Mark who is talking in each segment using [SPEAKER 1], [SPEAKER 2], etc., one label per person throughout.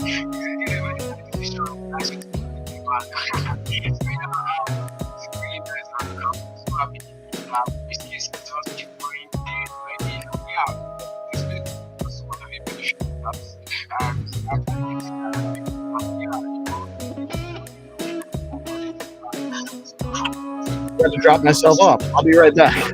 [SPEAKER 1] To drop myself off. I'll be right back.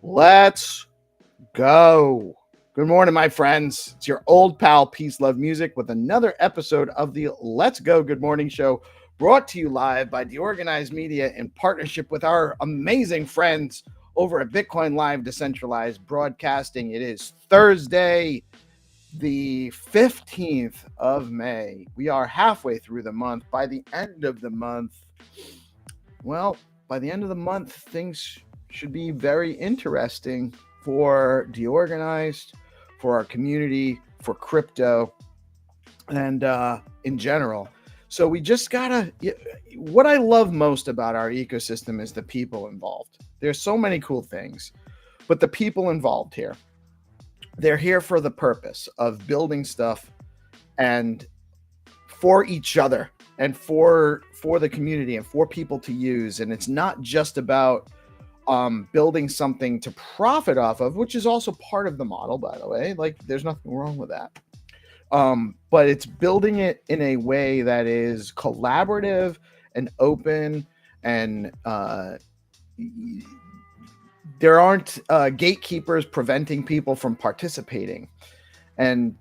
[SPEAKER 1] Let's go. Good morning, my friends. It's your old pal, Peace Love Music, with another episode of the Let's Go Good Morning Show, brought to you live by DeOrganized Media in partnership with our amazing friends over at BitcoinLive Decentralized Broadcasting. It is Thursday, the 15th of May. We are halfway through the month. By the end of the month, things should be very interesting for DeOrganized, for our community, for crypto, and in general. So we just gotta, what I love most about our ecosystem is the people involved. There's so many cool things, but the people involved here, they're here for the purpose of building stuff and for each other and for the community and for people to use. And it's not just about building something to profit off of, which is also part of the model, by the way. Like, there's nothing wrong with that. But it's building it in a way that is collaborative and open, and there aren't gatekeepers preventing people from participating. And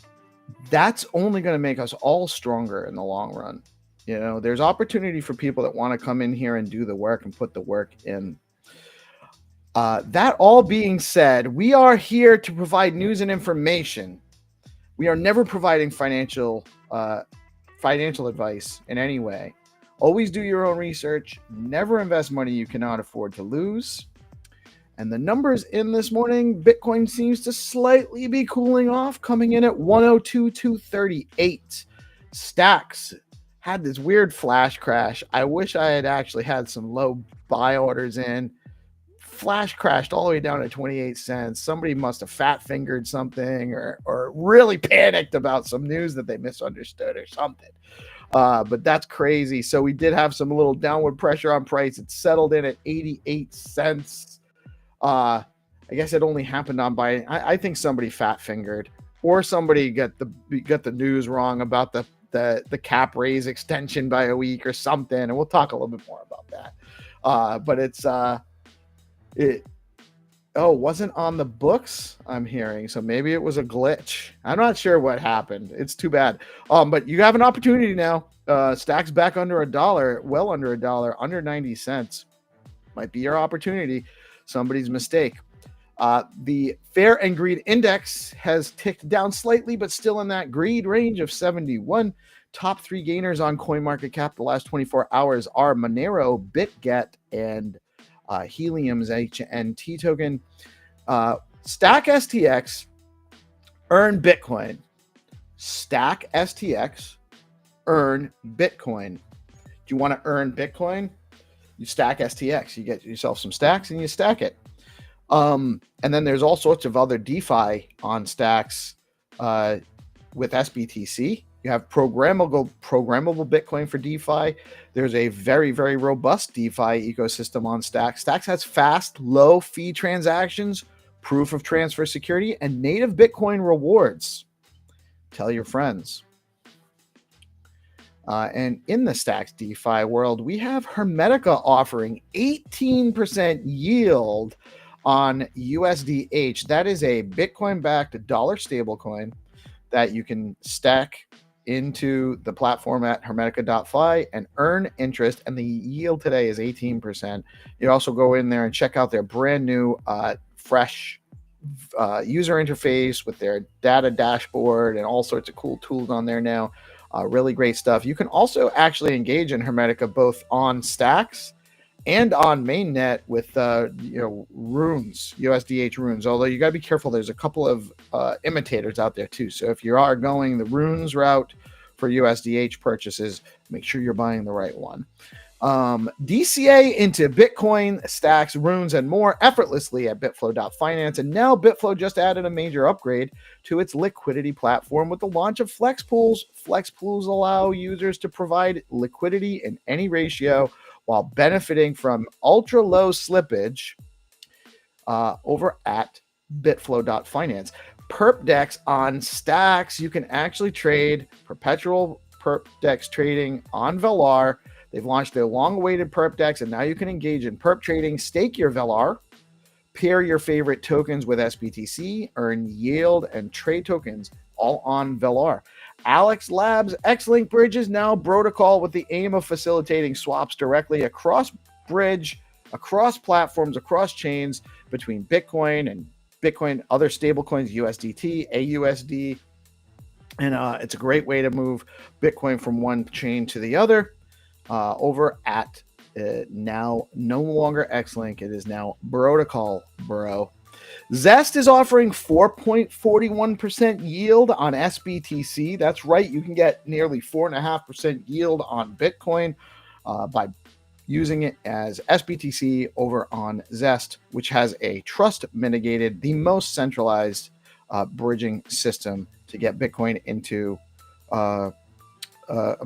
[SPEAKER 1] that's only going to make us all stronger in the long run. You know, there's opportunity for people that want to come in here and do the work and put the work in. That all being said, we are here to provide news and information. We are never providing financial advice in any way. Always do your own research. Never invest money you cannot afford to lose. And the numbers in this morning, Bitcoin seems to slightly be cooling off, coming in at 102,238. Stacks had this weird flash crash. I wish I had actually had some low buy orders in. Flash crashed all the way down to 28 cents. Somebody must have fat fingered something or really panicked about some news that they misunderstood or something. But that's crazy. So we did have some little downward pressure on price. It settled in at 88 cents. I guess it only happened on by, I think somebody fat fingered, or somebody got the news wrong about the cap raise extension by a week or something. And we'll talk a little bit more about that. But it's, it wasn't on the books, I'm hearing, so maybe it was a glitch. I'm not sure what happened. It's too bad. But you have an opportunity now. Stacks back under $1, well under $1, under 90 cents. Might be your opportunity. Somebody's mistake. The Fear and Greed Index has ticked down slightly, but still in that greed range of 71. Top three gainers on CoinMarketCap the last 24 hours are Monero, BitGet, and Helium's HNT token. Stack STX, earn Bitcoin. Stack STX, earn Bitcoin. Do you want to earn Bitcoin? You stack STX. You get yourself some stacks and you stack it. And then there's all sorts of other DeFi on stacks with SBTC. You have programmable Bitcoin for DeFi. There's a very, very robust DeFi ecosystem on Stacks. Stacks has fast, low fee transactions, proof of transfer security, and native Bitcoin rewards. Tell your friends. And in the Stacks DeFi world, we have Hermetica offering 18% yield on USDH. That is a Bitcoin-backed dollar stablecoin that you can stack into the platform at hermetica.fi and earn interest, and the yield today is 18%. You also go in there and check out their brand new fresh user interface with their data dashboard and all sorts of cool tools on there now. Really great stuff. You can also actually engage in Hermetica both on Stacks and on mainnet with runes, USDH runes. Although you got to be careful, there's a couple of imitators out there too. So if you are going the runes route for USDH purchases, make sure you're buying the right one. DCA into Bitcoin, Stacks, runes, and more effortlessly at Bitflow.finance. And now Bitflow just added a major upgrade to its liquidity platform with the launch of Flex Pools. Flex Pools allow users to provide liquidity in any ratio while benefiting from ultra low slippage over at Bitflow.finance. Perp DEX on Stacks. You can actually trade perpetual Perp DEX trading on Velar. They've launched their long-awaited Perp DEX, and now you can engage in perp trading, stake your Velar, Pair your favorite tokens with SBTC, earn yield, and trade tokens all on Velar. Alex Labs X-Link Bridge is now protocol with the aim of facilitating swaps directly across bridge, across platforms, across chains between Bitcoin and Bitcoin, other stablecoins, USDT, AUSD. And it's a great way to move Bitcoin from one chain to the other over at now no longer X-Link. It is now protocol, bro. Zest is offering 4.41% yield on SBTC. That's right. You can get nearly 4.5% yield on Bitcoin by using it as SBTC over on Zest, which has a trust mitigated, the most centralized bridging system to get Bitcoin into a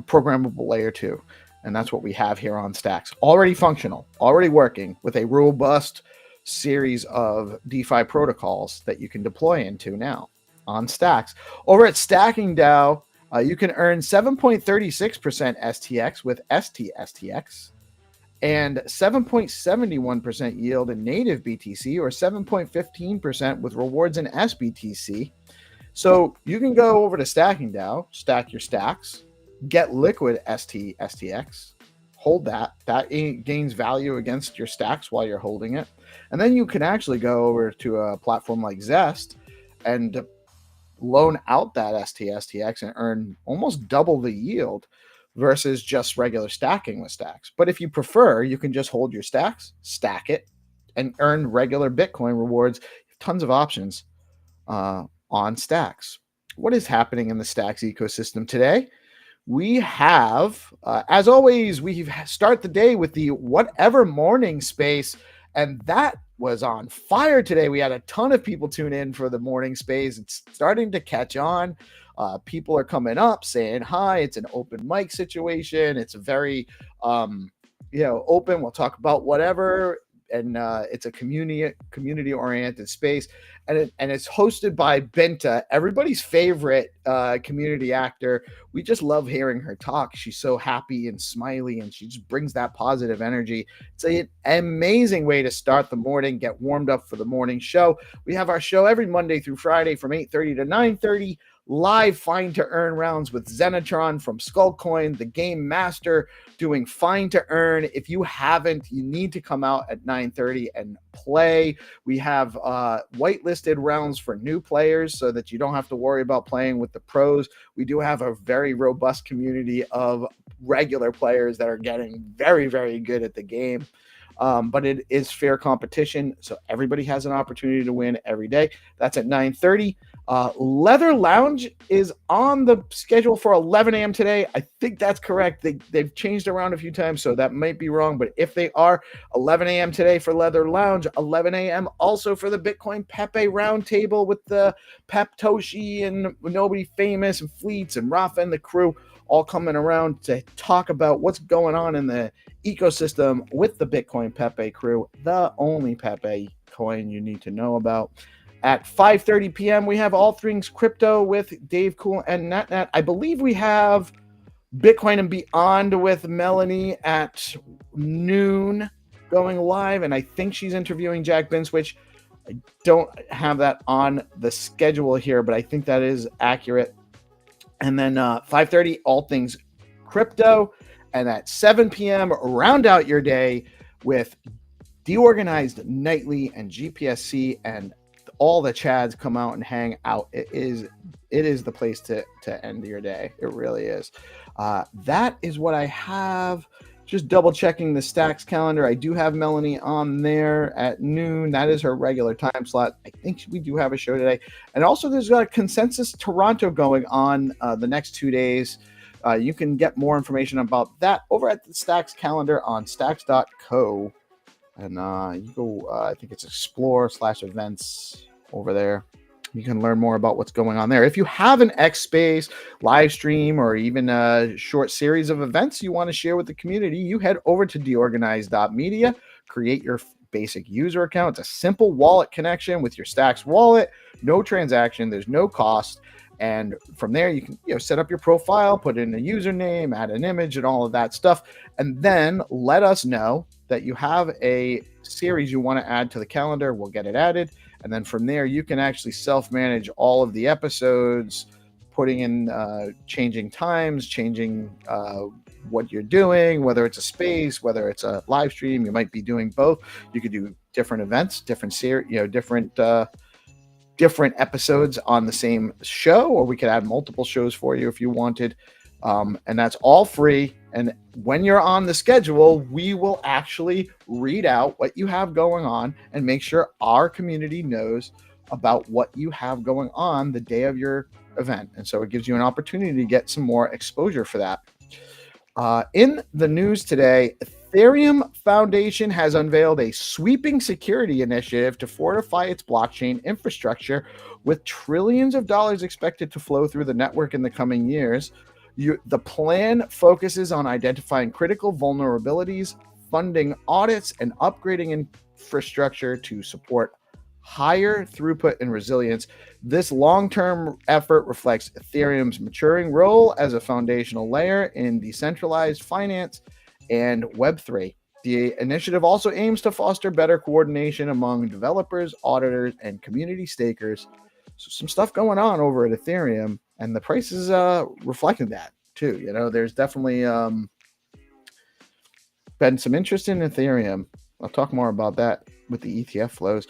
[SPEAKER 1] programmable layer 2. And that's what we have here on Stacks. Already functional, already working with a robust series of DeFi protocols that you can deploy into now on Stacks. Over at StackingDAO, you can earn 7.36% STX with STSTX and 7.71% yield in native BTC or 7.15% with rewards in SBTC. So you can go over to StackingDAO, stack your stacks, get liquid STX, hold that. That gains value against your stacks while you're holding it. And then you can actually go over to a platform like Zest and loan out that STX and earn almost double the yield versus just regular stacking with stacks. But if you prefer, you can just hold your stacks, stack it, and earn regular Bitcoin rewards. Tons of options on Stacks. What is happening in the Stacks ecosystem today? We have, as always, we start the day with the whatever morning space, and that was on fire today. We had a ton of people tune in for the morning space. It's starting to catch on. People are coming up saying hi. It's an open mic situation. It's a very, open. We'll talk about whatever, and it's a community oriented space, and it's hosted by Benta, everybody's favorite community actor. We just love hearing her talk. She's so happy and smiley, and she just brings that positive energy. It's an amazing way to start the morning, get warmed up for the morning show. We have our show every Monday through Friday from 8:30 to 9:30. Live Find to Earn rounds with Xenitron from Skullcoin, the game master, doing Find to Earn. If you haven't, you need to come out at 9:30 and play. We have whitelisted rounds for new players so that you don't have to worry about playing with the pros. We do have a very robust community of regular players that are getting very, very good at the game. But it is fair competition, so everybody has an opportunity to win every day. That's at 9:30. Leather Lounge is on the schedule for 11 a.m. today. I think that's correct. They've changed around a few times, so that might be wrong. But if they are, 11 a.m. today for Leather Lounge, 11 a.m. also for the Bitcoin PEPE Roundtable with the Pep Toshi and Nobody Famous and Fleets and Rafa and the crew all coming around to talk about what's going on in the ecosystem with the Bitcoin PEPE crew, the only PEPE coin you need to know about. At 5:30 p.m., we have All Things Crypto with Dave Cool and NatNat. I believe we have Bitcoin and Beyond with Melanie at noon going live, and I think she's interviewing Jack Binswitch. I don't have that on the schedule here, but I think that is accurate. And then 5:30, All Things Crypto. And at 7 p.m., round out your day with DeOrganized Nightly and GPSC, and all the Chads come out and hang out. It is the place to end your day. It really is. That is what I have. Just double checking the Stacks calendar. I do have Melanie on there at noon. That is her regular time slot. I think we do have a show today. And also there's a Consensus Toronto going on the next 2 days. You can get more information about that over at the Stacks calendar on stacks.co. And you go, I think it's explore/events over there. You can learn more about what's going on there. If you have an X Space live stream or even a short series of events you want to share with the community, you head over to deorganized.media, create your basic user account. It's a simple wallet connection with your Stacks wallet, no transaction, there's no cost. And from there, you can set up your profile, put in a username, add an image, and all of that stuff. And then let us know that you have a series you want to add to the calendar, we'll get it added. And then from there, you can actually self-manage all of the episodes, putting in changing times, changing what you're doing, whether it's a space, whether it's a live stream. You might be doing both. You could do different events, different series, different episodes on the same show, or we could add multiple shows for you if you wanted. And that's all free. And when you're on the schedule, we will actually read out what you have going on and make sure our community knows about what you have going on the day of your event. And so it gives you an opportunity to get some more exposure for that. In the news today, Ethereum Foundation has unveiled a sweeping security initiative to fortify its blockchain infrastructure, with trillions of dollars expected to flow through the network in the coming years. The plan focuses on identifying critical vulnerabilities, funding audits, and upgrading infrastructure to support higher throughput and resilience. This long-term effort reflects Ethereum's maturing role as a foundational layer in decentralized finance and Web3. The initiative also aims to foster better coordination among developers, auditors, and community stakers. So some stuff going on over at Ethereum, and the price is reflecting that too. There's definitely been some interest in Ethereum. I'll talk more about that with the ETF flows.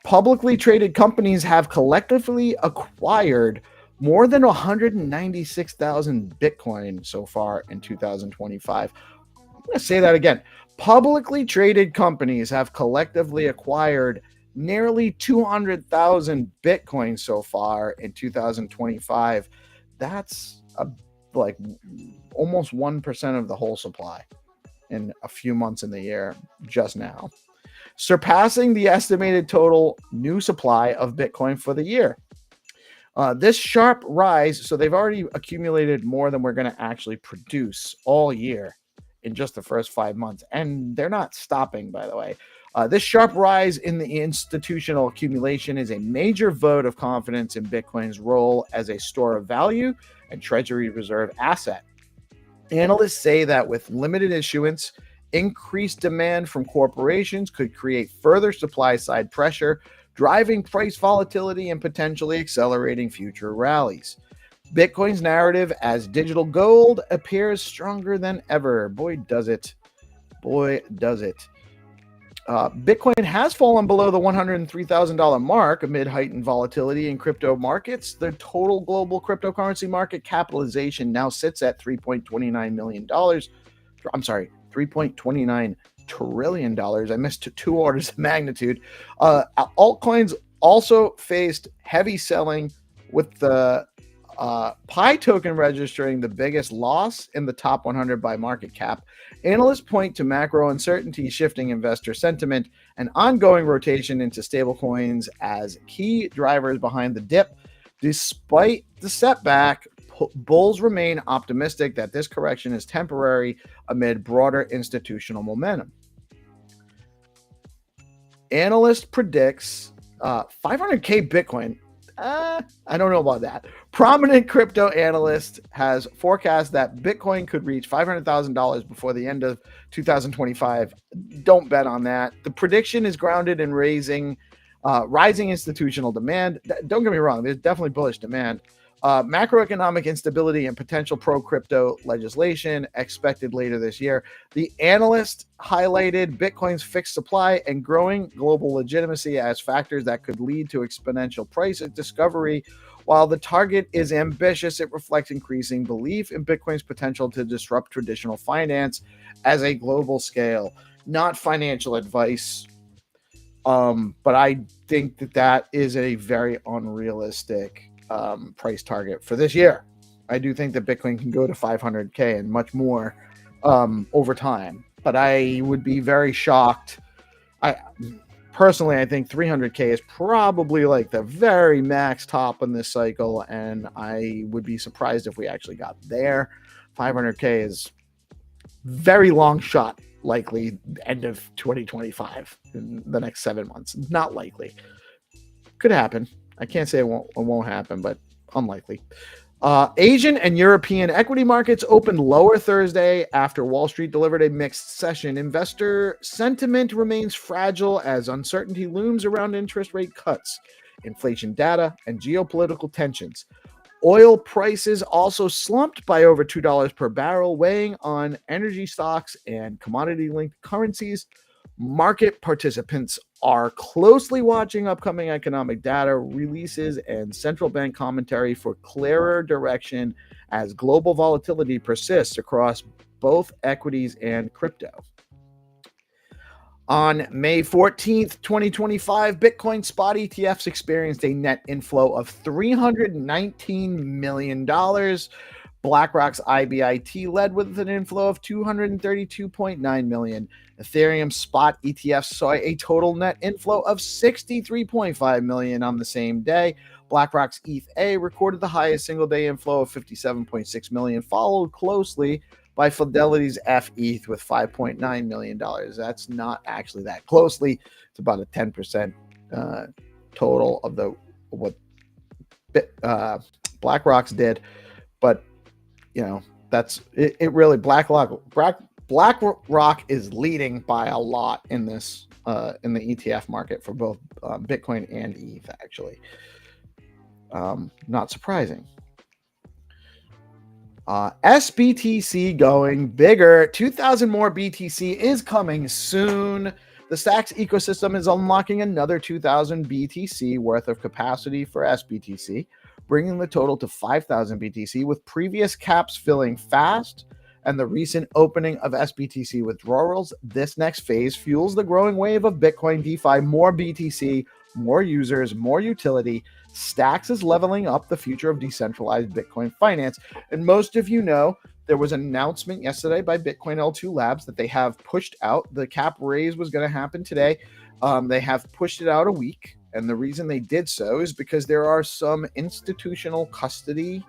[SPEAKER 1] Publicly traded companies have collectively acquired more than 196,000 Bitcoin so far in 2025. I'm going to say that again. Publicly traded companies have collectively acquired nearly 200,000 Bitcoin so far in 2025. That's like almost 1% of the whole supply in a few months in the year just now, surpassing the estimated total new supply of Bitcoin for the year. This sharp rise, so they've already accumulated more than we're going to actually produce all year in just the first 5 months. And they're not stopping, by the way. This sharp rise in the institutional accumulation is a major vote of confidence in Bitcoin's role as a store of value and treasury reserve asset. Analysts say that with limited issuance, increased demand from corporations could create further supply-side pressure, driving price volatility and potentially accelerating future rallies. Bitcoin's narrative as digital gold appears stronger than ever. Boy, does it. Boy, does it. Bitcoin has fallen below the $103,000 mark amid heightened volatility in crypto markets. The total global cryptocurrency market capitalization now sits at $3.29 million. I'm sorry, $3.29 trillion. I missed 2 orders of magnitude. Altcoins also faced heavy selling, with the Pi token registering the biggest loss in the top 100 by market cap. Analysts point to macro uncertainty, shifting investor sentiment, and ongoing rotation into stablecoins as key drivers behind the dip. Despite the setback, bulls remain optimistic that this correction is temporary amid broader institutional momentum. Analyst predicts 500K Bitcoin. I don't know about that. Prominent crypto analyst has forecast that Bitcoin could reach $500,000 before the end of 2025. Don't bet on that. The prediction is grounded in rising institutional demand. Don't get me wrong. There's definitely bullish demand. Macroeconomic instability and potential pro-crypto legislation expected later this year. The analyst highlighted Bitcoin's fixed supply and growing global legitimacy as factors that could lead to exponential price discovery. While the target is ambitious, it reflects increasing belief in Bitcoin's potential to disrupt traditional finance as a global scale. Not financial advice, but I think that is a very unrealistic price target for this year. I do think that Bitcoin can go to 500K and much more over time, but I would be very shocked. I think 300K is probably like the very max top in this cycle, and I would be surprised if we actually got there. 500K is very long shot, likely end of 2025, in the next 7 months. Not likely. Could happen. I can't say it won't happen, but unlikely. Asian and European equity markets opened lower Thursday after Wall Street delivered a mixed session. Investor sentiment remains fragile as uncertainty looms around interest rate cuts, inflation data, and geopolitical tensions. Oil prices also slumped by over $2 per barrel, weighing on energy stocks and commodity-linked currencies. Market participants are closely watching upcoming economic data releases and central bank commentary for clearer direction as global volatility persists across both equities and crypto. On May 14th, 2025, Bitcoin spot ETFs experienced a net inflow of $319 million. BlackRock's IBIT led with an inflow of $232.9 million. Ethereum spot ETFs saw a total net inflow of $63.5 million on the same day. BlackRock's ETH-A recorded the highest single-day inflow of $57.6 million, followed closely by Fidelity's FETH with $5.9 million. That's not actually that closely. It's about a 10% total of what BlackRock's did. But, you know, that's it really. BlackRock is leading by a lot in this in the ETF market for both Bitcoin and ETH, actually. Not surprising. SBTC going bigger. 2,000 more BTC is coming soon. The Stacks ecosystem is unlocking another 2,000 BTC worth of capacity for SBTC, bringing the total to 5,000 BTC, with previous caps filling fast and the recent opening of SBTC withdrawals. This next phase fuels the growing wave of Bitcoin DeFi, more BTC, more users, more utility. Stacks is leveling up the future of decentralized Bitcoin finance. And most of you know, there was an announcement yesterday by Bitcoin L2 Labs that they have pushed out. The cap raise was going to happen today. They have pushed it out a week. And the reason they did so is because there are some institutional custody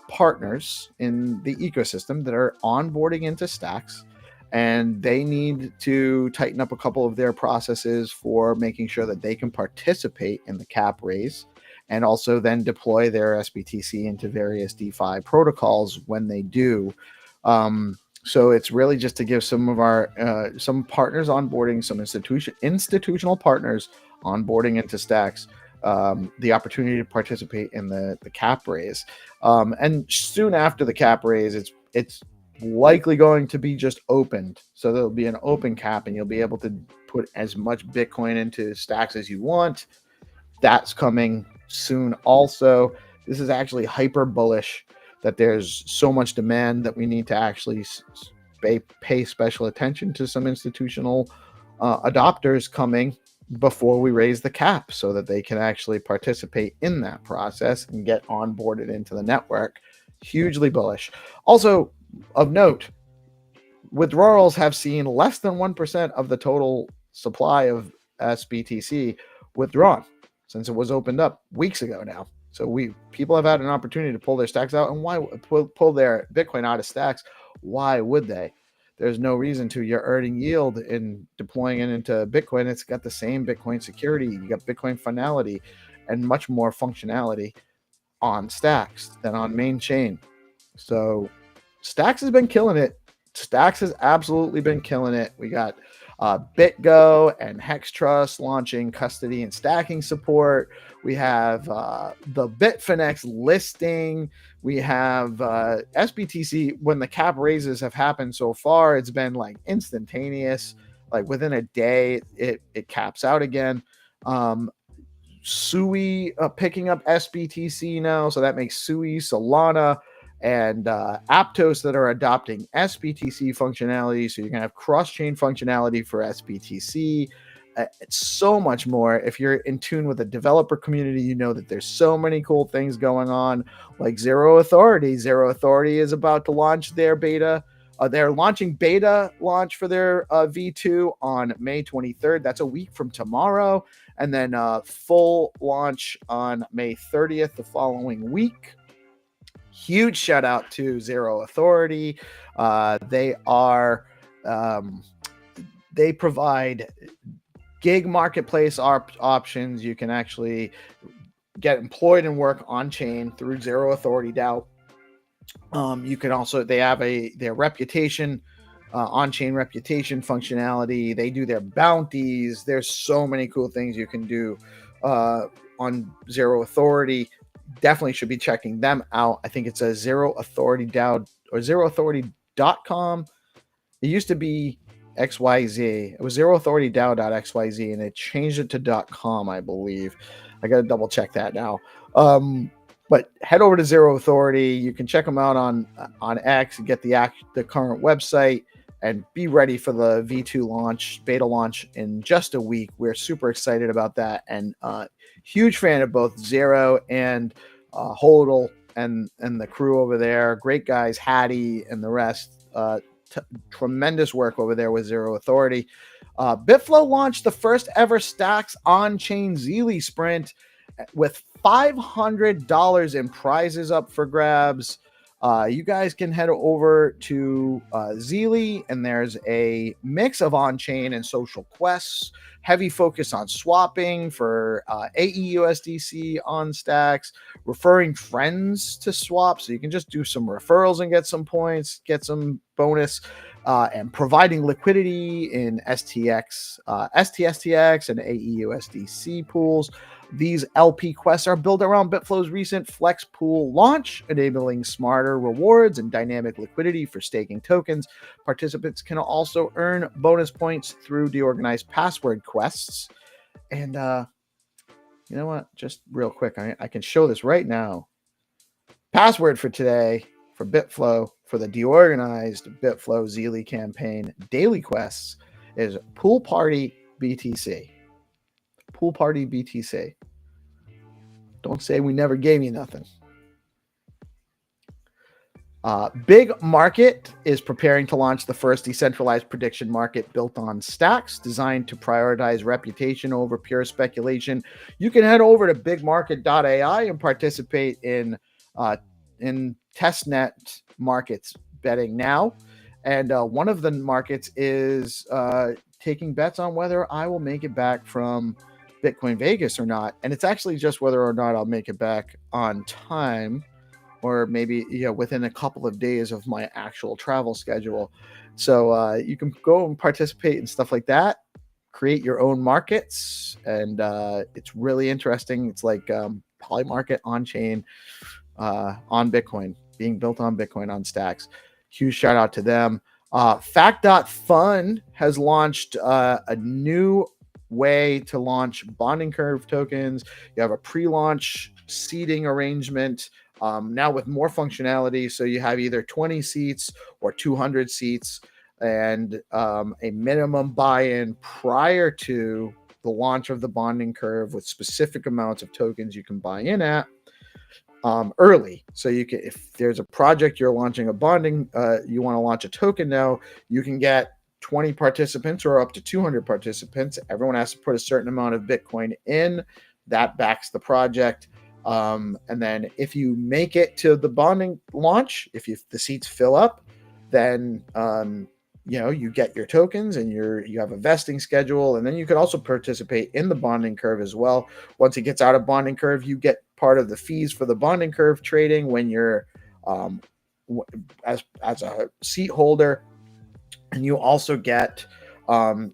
[SPEAKER 1] partners in the ecosystem that are onboarding into Stacks, and they need to tighten up a couple of their processes for making sure that they can participate in the cap raise and also then deploy their SBTC into various DeFi protocols when they do. So it's really just to give some of our some partners onboarding, some institutional partners onboarding into Stacks, the opportunity to participate in the cap raise. And soon after the cap raise, it's likely going to be just opened. So there'll be an open cap and you'll be able to put as much Bitcoin into Stacks as you want. That's coming soon also. This is actually hyper bullish that there's so much demand that we need to actually pay special attention to some institutional adopters coming before we raise the cap so that they can actually participate in that process and get onboarded into the network. Hugely bullish. Also of note, withdrawals have seen less than 1% of the total supply of SBTC withdrawn since it was opened up weeks ago now. So people have had an opportunity to pull their Stacks out, and why pull their Bitcoin out of Stacks? Why would they? There's no reason to. You're earning yield in deploying it into Bitcoin. It's got the same Bitcoin security. You got Bitcoin finality and much more functionality on Stacks than on main chain. So Stacks has been killing it. Stacks has absolutely been killing it. We got BitGo and Hex Trust launching custody and stacking support. We have the Bitfinex listing. We have SBTC. When the cap raises have happened so far, it's been like instantaneous. Like within a day, it caps out again. Sui picking up SBTC now, so that makes Sui, Solana, and Aptos that are adopting SBTC functionality. So you're going to have cross-chain functionality for SBTC. It's so much more. If you're in tune with the developer community, you know that there's so many cool things going on, like Zero Authority. Zero Authority is about to launch their beta. They're launching beta launch for their V2 on May 23rd. That's a week from tomorrow. And then full launch on May 30th, the following week. Huge shout out to Zero Authority. They provide gig marketplace options. You can actually get employed and work on chain through Zero Authority DAO. You can also, they have their reputation, on-chain reputation functionality. They do their bounties. There's so many cool things you can do on Zero Authority. Definitely should be checking them out. I think it's a Zero Authority DAO or zeroauthority.com. It used to be XYZ. It was zeroauthority.DAO.xyz, and they changed it to .com, I believe. I got to double check that now. But head over to Zero Authority. You can check them out on X and get the current website and be ready for the V2 launch, beta launch in just a week. We're super excited about that, and huge fan of both Zero and Hodl and the crew over there. Great guys, Hattie and the rest. Tremendous work over there with Zero Authority. Bitflow launched the first ever Stacks on-chain Zeely sprint with $500 in prizes up for grabs. You guys can head over to Zeely, and there's a mix of on-chain and social quests. Heavy focus on swapping for AEUSDC on Stacks, referring friends to swap, so you can just do some referrals and get some points, get some bonus, and providing liquidity in STXTX and AEUSDC pools. These LP quests are built around Bitflow's recent Flex Pool launch, enabling smarter rewards and dynamic liquidity for staking tokens. Participants can also earn bonus points through DeOrganized password quests. And you know what? Just real quick, I can show this right now. Password for today for Bitflow for the DeOrganized Bitflow Zeely campaign daily quests is Pool Party BTC. Pool Party BTC. Don't say we never gave you nothing. Big Market is preparing to launch the first decentralized prediction market built on Stacks, designed to prioritize reputation over pure speculation. You can head over to bigmarket.ai and participate in testnet markets betting now. And one of the markets is taking bets on whether I will make it back from Bitcoin Vegas or not. And it's actually just whether or not I'll make it back on time, or maybe within a couple of days of my actual travel schedule. So you can go and participate in stuff like that, create your own markets, and it's really interesting. It's like Polymarket on chain, on Bitcoin, being built on Bitcoin on Stacks. Huge shout out to them. Fact.fun has launched a new way to launch bonding curve tokens. You have a pre-launch seeding arrangement now with more functionality. So you have either 20 seats or 200 seats, and a minimum buy-in prior to the launch of the bonding curve with specific amounts of tokens you can buy in at early. So you can, if there's a project you're launching a bonding, you want to launch a token now, you can get 20 participants or up to 200 participants. Everyone has to put a certain amount of Bitcoin in. That backs the project. And then if you make it to the bonding launch, if the seats fill up, then you get your tokens and you have a vesting schedule, and then you can also participate in the bonding curve as well. Once it gets out of bonding curve, you get part of the fees for the bonding curve trading when you're as a seat holder, and you also get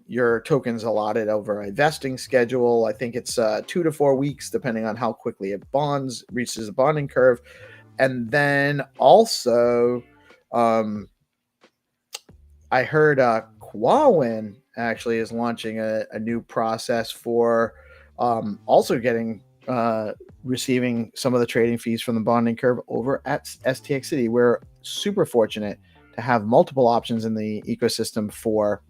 [SPEAKER 1] your tokens allotted over a vesting schedule. I think it's 2 to 4 weeks, depending on how quickly it reaches the bonding curve. And then also, I heard Quawin actually is launching a new process for also receiving some of the trading fees from the bonding curve over at STX City. We're super fortunate to have multiple options in the ecosystem for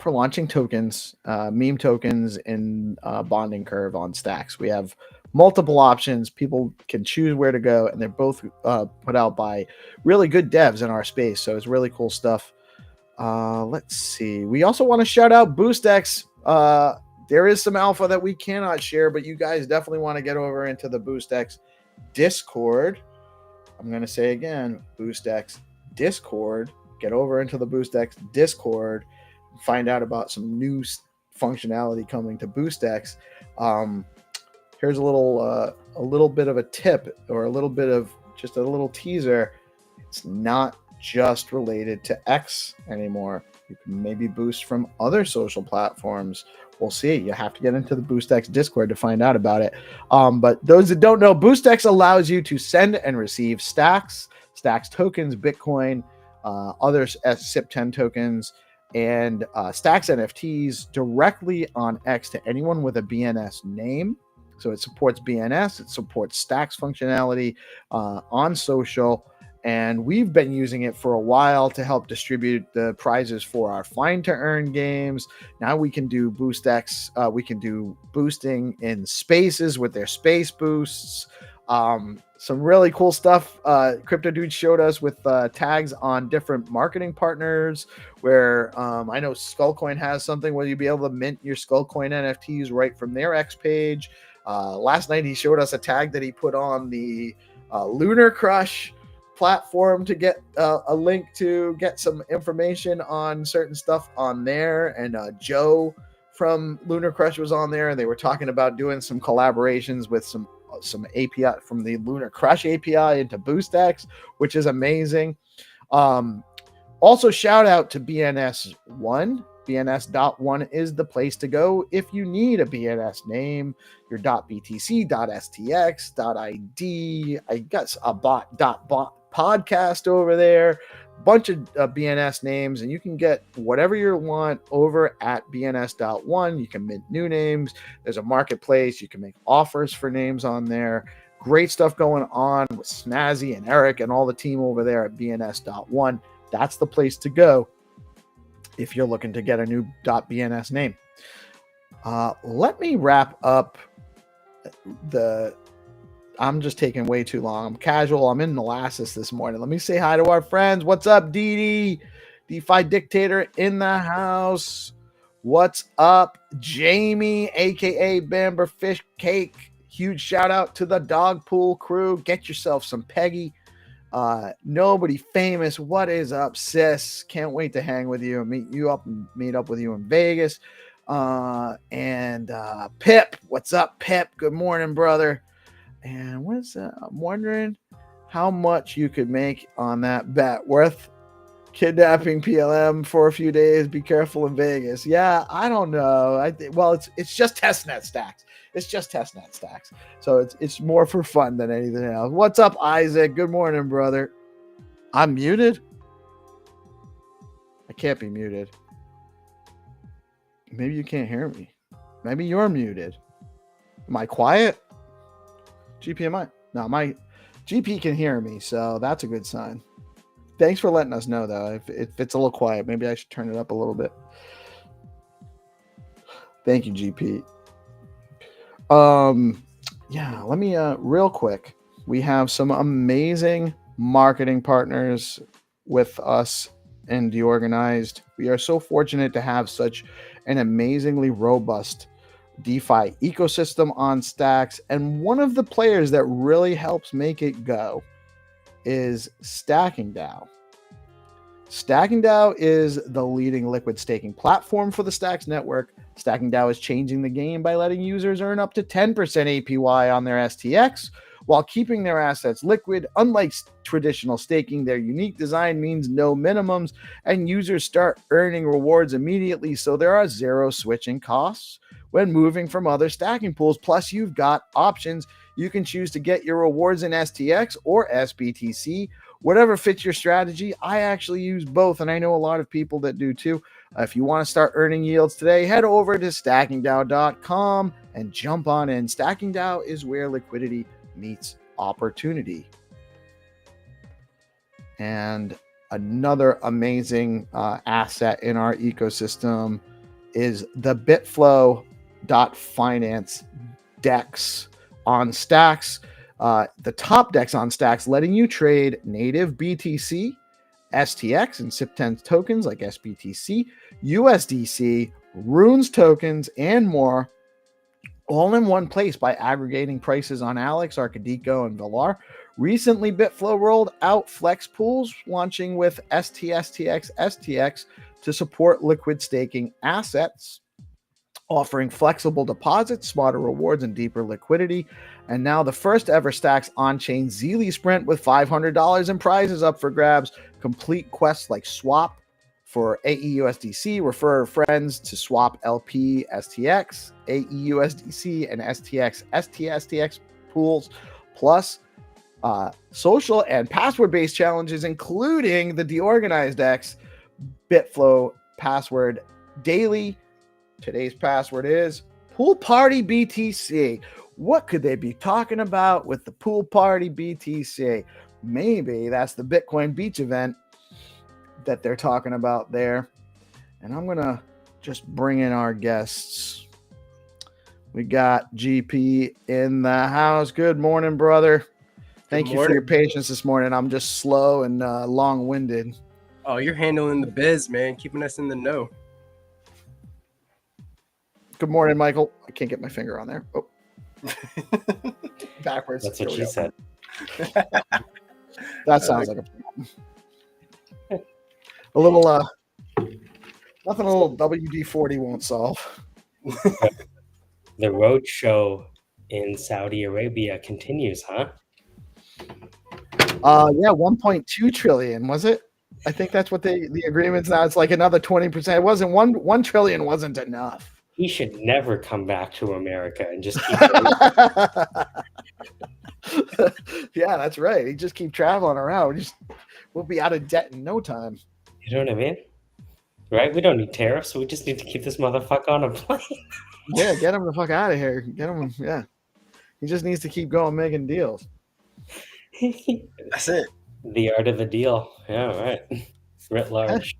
[SPEAKER 1] launching tokens, meme tokens in bonding curve on Stacks. We have multiple options. People can choose where to go, and they're both put out by really good devs in our space. So it's really cool stuff. Let's see. We also want to shout out BoostX. There is some alpha that we cannot share, but you guys definitely want to get over into the BoostX Discord. I'm going to say again, BoostX Discord. Get over into the BoostX Discord and find out about some new functionality coming to BoostX. Here's a little bit of a tip, or a little bit of just a little teaser, it's not just related to X anymore. You can maybe boost from other social platforms. We'll see. You have to get into the BoostX Discord to find out about it. But those that don't know, BoostX allows you to send and receive stacks tokens, Bitcoin, other SIP10 tokens, and stacks NFTs directly on X to anyone with a BNS name. So it supports BNS, it supports stacks functionality on social. And we've been using it for a while to help distribute the prizes for our Find to Earn games. Now we can do BoostX. We can do boosting in spaces with their space boosts. Some really cool stuff. Crypto Dude showed us with tags on different marketing partners where I know Skullcoin has something where you'll be able to mint your Skullcoin NFTs right from their X page. Last night he showed us a tag that he put on the Lunar Crush platform to get a link to get some information on certain stuff on there. And Joe from Lunar Crush was on there, and they were talking about doing some collaborations with some API from the Lunar Crush API into BoostX, which is amazing. Also, shout out to BNS1. BNS.1 is the place to go if you need a BNS name. Your .btc, .stx, .id. I got a bot podcast over there, bunch of BNS names, and you can get whatever you want over at BNS.1. You can mint new names. There's a marketplace. You can make offers for names on there. Great stuff going on with Snazzy and Eric and all the team over there at BNS.1. That's the place to go if you're looking to get a new .bns name. Let me wrap up I'm just taking way too long. I'm casual. I'm in molasses this morning. Let me say hi to our friends. What's up, Dee? DeFi Dictator in the house. What's up, Jamie, a.k.a. Bamber Fish Cake. Huge shout out to the Dog Pool crew. Get yourself some Peggy. Nobody famous. What is up, sis? Can't wait to hang with you and meet up with you in Vegas. And Pip. What's up, Pip? Good morning, brother. And what's that? I'm wondering how much you could make on that bet. Worth kidnapping PLM for a few days. Be careful in Vegas. Yeah, I don't know. It's just testnet stacks. It's just testnet stacks. So it's more for fun than anything else. What's up, Isaac? Good morning, brother. I'm muted. I can't be muted. Maybe you can't hear me. Maybe you're muted. Am I quiet? GP, no, my GP can hear me, so that's a good sign. Thanks for letting us know, though. If it's a little quiet, maybe I should turn it up a little bit. Thank you, GP. Yeah, let me real quick. We have some amazing marketing partners with us in DeOrganized. We are so fortunate to have such an amazingly robust DeFi ecosystem on Stacks, and one of the players that really helps make it go is StackingDAO. StackingDAO is the leading liquid staking platform for the Stacks network. StackingDAO is changing the game by letting users earn up to 10% APY on their STX while keeping their assets liquid. Unlike traditional staking, their unique design means no minimums, and users start earning rewards immediately, so there are zero switching costs when moving from other stacking pools. Plus, you've got options. You can choose to get your rewards in STX or SBTC, whatever fits your strategy. I actually use both, and I know a lot of people that do too. If you want to start earning yields today, head over to StackingDAO.com and jump on in. StackingDAO is where liquidity meets opportunity. And another amazing asset in our ecosystem is the Bitflow.finance DEX on Stacks. The top DEX on Stacks letting you trade native BTC, STX, and SIP10 tokens like SBTC, USDC, Runes tokens, and more, all in one place by aggregating prices on Alex, Arcadico, and Valar. Recently, Bitflow rolled out flex pools, launching with STX to support liquid staking assets. offering flexible deposits, smarter rewards, and deeper liquidity. And now the first ever Stacks on-chain Zeely Sprint with $500 in prizes up for grabs. Complete quests like swap for AEUSDC, refer friends to swap LP STX, AEUSDC, and STX STSTX pools, plus social and password-based challenges, including the DeOrganized X Bitflow password daily. Today's password is Pool Party BTC. What could they be talking about with the Pool Party BTC? Maybe that's the Bitcoin Beach event that they're talking about there. And I'm going to just bring in our guests. We got GP in the house. Good morning, brother. Thank you for your patience this morning. I'm just slow and long-winded.
[SPEAKER 2] Oh, you're handling the biz, man. Keeping us in the know.
[SPEAKER 1] Good morning, Michael. I can't get my finger on there. Oh. Backwards.
[SPEAKER 3] That's what she said.
[SPEAKER 1] That sounds like a little nothing a little WD-40 won't solve.
[SPEAKER 3] The road show in Saudi Arabia continues, huh?
[SPEAKER 1] Yeah, 1.2 trillion, was it? I think that's what the agreement's now. It's like another 20%. It wasn't 1 trillion wasn't enough.
[SPEAKER 3] He should never come back to America and just keep
[SPEAKER 1] Yeah, that's right. He just keep traveling around. We'll be out of debt in no time.
[SPEAKER 3] You know what I mean? Right? We don't need tariffs. We just need to keep this motherfucker on a plane.
[SPEAKER 1] Yeah, get him the fuck out of here. Get him. Yeah. He just needs to keep going making deals.
[SPEAKER 2] That's it.
[SPEAKER 3] The art of the deal. Yeah, right. Writ large.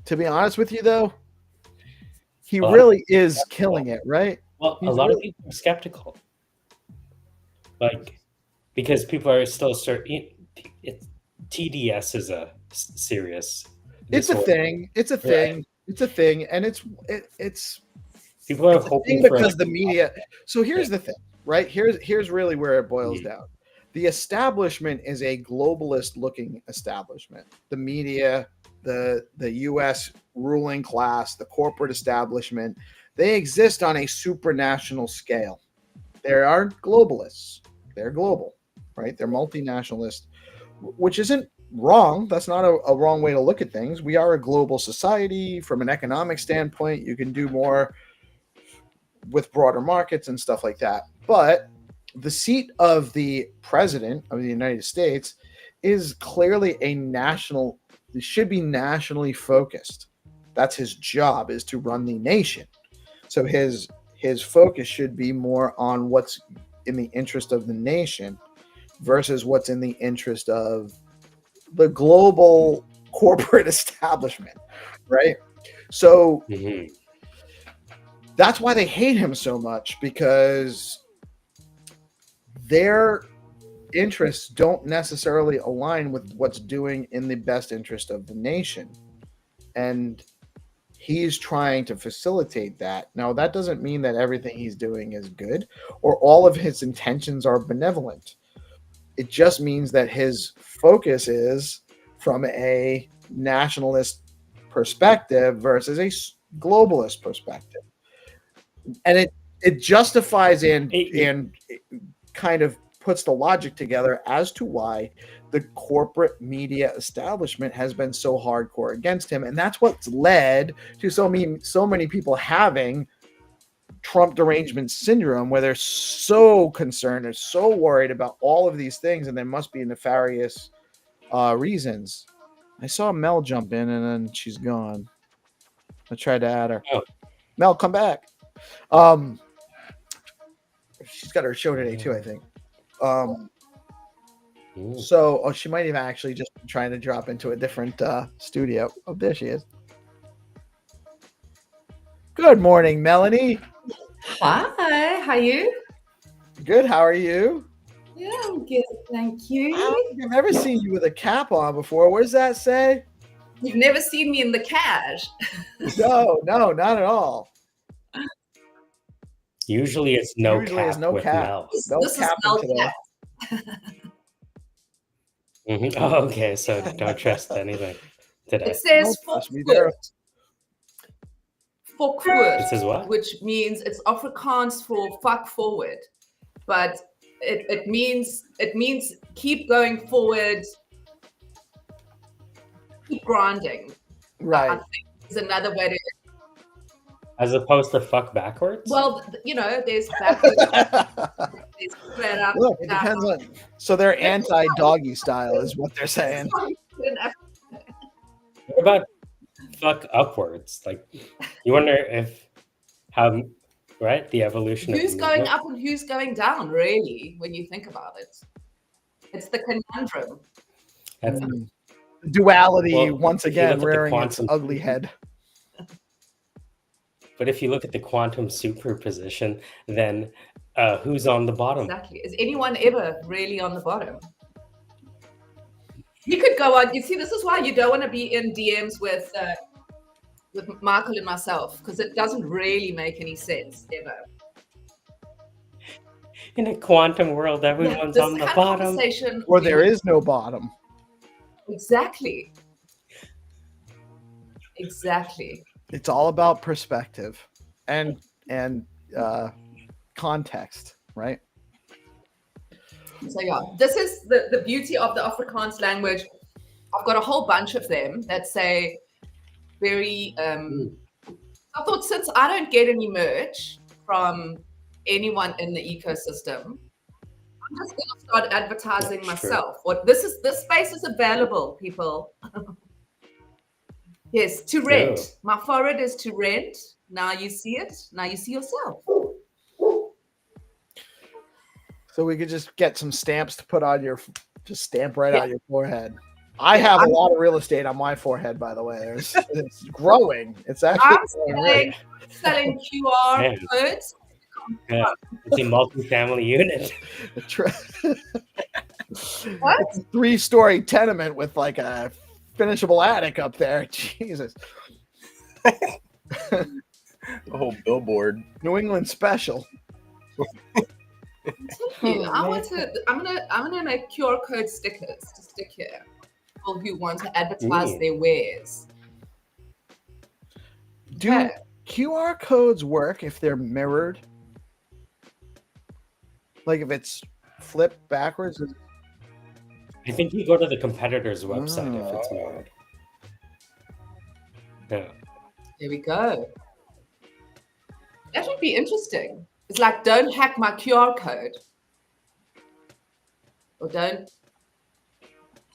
[SPEAKER 1] To be honest with you, though, he really is killing it, right?
[SPEAKER 3] Well, a lot of people are skeptical. Like, because people are still certain. TDS is a serious.
[SPEAKER 1] It's a thing. It's a thing. Right. It's a thing, and it's
[SPEAKER 3] people are hoping
[SPEAKER 1] because the media. So here's the thing, right? Here's really where it boils down. The establishment is a globalist-looking establishment. The media, the U.S. ruling class, the corporate establishment, they exist on a supranational scale. They aren't globalists. They're global, right? They're multinationalist, which isn't wrong. That's not a wrong way to look at things. We are a global society. From an economic standpoint, you can do more with broader markets and stuff like that. But the seat of the president of the United States is clearly it should be nationally focused. That's his job, is to run the nation. So his focus should be more on what's in the interest of the nation versus what's in the interest of the global corporate establishment, right? So that's why they hate him so much, because their interests don't necessarily align with what's doing in the best interest of the nation. And he's trying to facilitate that. Now, that doesn't mean that everything he's doing is good or all of his intentions are benevolent. It just means that his focus is from a nationalist perspective versus a globalist perspective. And it justifies and kind of puts the logic together as to why the corporate media establishment has been so hardcore against him. And that's what's led to so many people having Trump derangement syndrome, where they're so concerned, they're so worried about all of these things, and there must be nefarious reasons. I saw Mel jump in and then she's gone. I tried to add her. Oh. Mel, come back. She's got her show today too, I think. So she might have actually just been trying to drop into a different studio. Oh, there she is. Good morning, Melanie.
[SPEAKER 4] Hi, how are you?
[SPEAKER 1] Good, how are you?
[SPEAKER 4] Yeah, I'm good, thank you.
[SPEAKER 1] I've never seen you with a cap on before. What does that say?
[SPEAKER 4] You've never seen me in the cash.
[SPEAKER 1] No, not at all.
[SPEAKER 3] Usually it's no cap with
[SPEAKER 1] cap.
[SPEAKER 3] Mel.
[SPEAKER 1] This cap
[SPEAKER 4] is no
[SPEAKER 1] today.
[SPEAKER 3] Cap. Oh, okay, so don't trust anything today.
[SPEAKER 4] It says Fokvoort,
[SPEAKER 3] It says what?
[SPEAKER 4] which means it's Afrikaans for fuck forward, but it means keep going forward, keep grinding. I
[SPEAKER 1] Right.
[SPEAKER 4] think is another way to.
[SPEAKER 3] As opposed to fuck backwards?
[SPEAKER 4] Well, you know, there's backwards, there's straight up.
[SPEAKER 1] Look, it depends on. So they're anti-doggy style, is what they're saying.
[SPEAKER 3] What about fuck upwards? Like, you wonder if how, right? The evolution
[SPEAKER 4] Who's
[SPEAKER 3] of
[SPEAKER 4] going
[SPEAKER 3] movement.
[SPEAKER 4] up and who's going down, really, when you think about it? It's the conundrum.
[SPEAKER 3] That's,
[SPEAKER 1] Duality
[SPEAKER 3] Well,
[SPEAKER 1] once
[SPEAKER 3] if you look
[SPEAKER 1] again
[SPEAKER 3] at the
[SPEAKER 1] rearing its
[SPEAKER 3] quantum-
[SPEAKER 1] ugly head.
[SPEAKER 3] but if you look at the quantum superposition, then who's on the bottom?
[SPEAKER 4] Exactly. Is anyone ever really on the bottom? You could go on. You see, this is why you don't want to be in DMs with Michael and myself, because it doesn't really make any sense ever.
[SPEAKER 3] In a quantum world, everyone's
[SPEAKER 4] This
[SPEAKER 3] on the
[SPEAKER 4] kind of
[SPEAKER 3] bottom.
[SPEAKER 4] conversation,
[SPEAKER 1] Or there is no bottom.
[SPEAKER 4] Exactly.
[SPEAKER 1] It's all about perspective and context, right?
[SPEAKER 4] So yeah, this is the beauty of the Afrikaans language. I've got a whole bunch of them that say very. I thought, since I don't get any merch from anyone in the ecosystem, I'm just going to start advertising
[SPEAKER 3] That's
[SPEAKER 4] myself. This space is available, people. Yes, to rent.
[SPEAKER 3] True.
[SPEAKER 4] My forehead is to rent. Now you see it. Now you see yourself.
[SPEAKER 1] So we could just get some stamps to put on your, just stamp right
[SPEAKER 4] Yeah.
[SPEAKER 1] on your forehead. I have a lot of real estate on my forehead, by the way. It's growing. It's actually
[SPEAKER 4] I'm
[SPEAKER 1] growing.
[SPEAKER 4] selling QR
[SPEAKER 3] Man.
[SPEAKER 4] codes.
[SPEAKER 3] Yeah. It's a multi-family unit.
[SPEAKER 4] What?
[SPEAKER 1] It's a 3-story tenement with like a finishable attic up there. Jesus.
[SPEAKER 2] The whole billboard.
[SPEAKER 1] New England special.
[SPEAKER 4] I'm gonna make QR code stickers to stick here. People who want to advertise their wares.
[SPEAKER 1] Do
[SPEAKER 4] Okay.
[SPEAKER 1] QR codes work if they're mirrored? Like if it's flipped backwards?
[SPEAKER 3] I think you go to the competitor's website if it's
[SPEAKER 1] Oh.
[SPEAKER 3] mirrored. Yeah.
[SPEAKER 4] There we go. That would be interesting. It's like, don't hack my QR code. Or don't.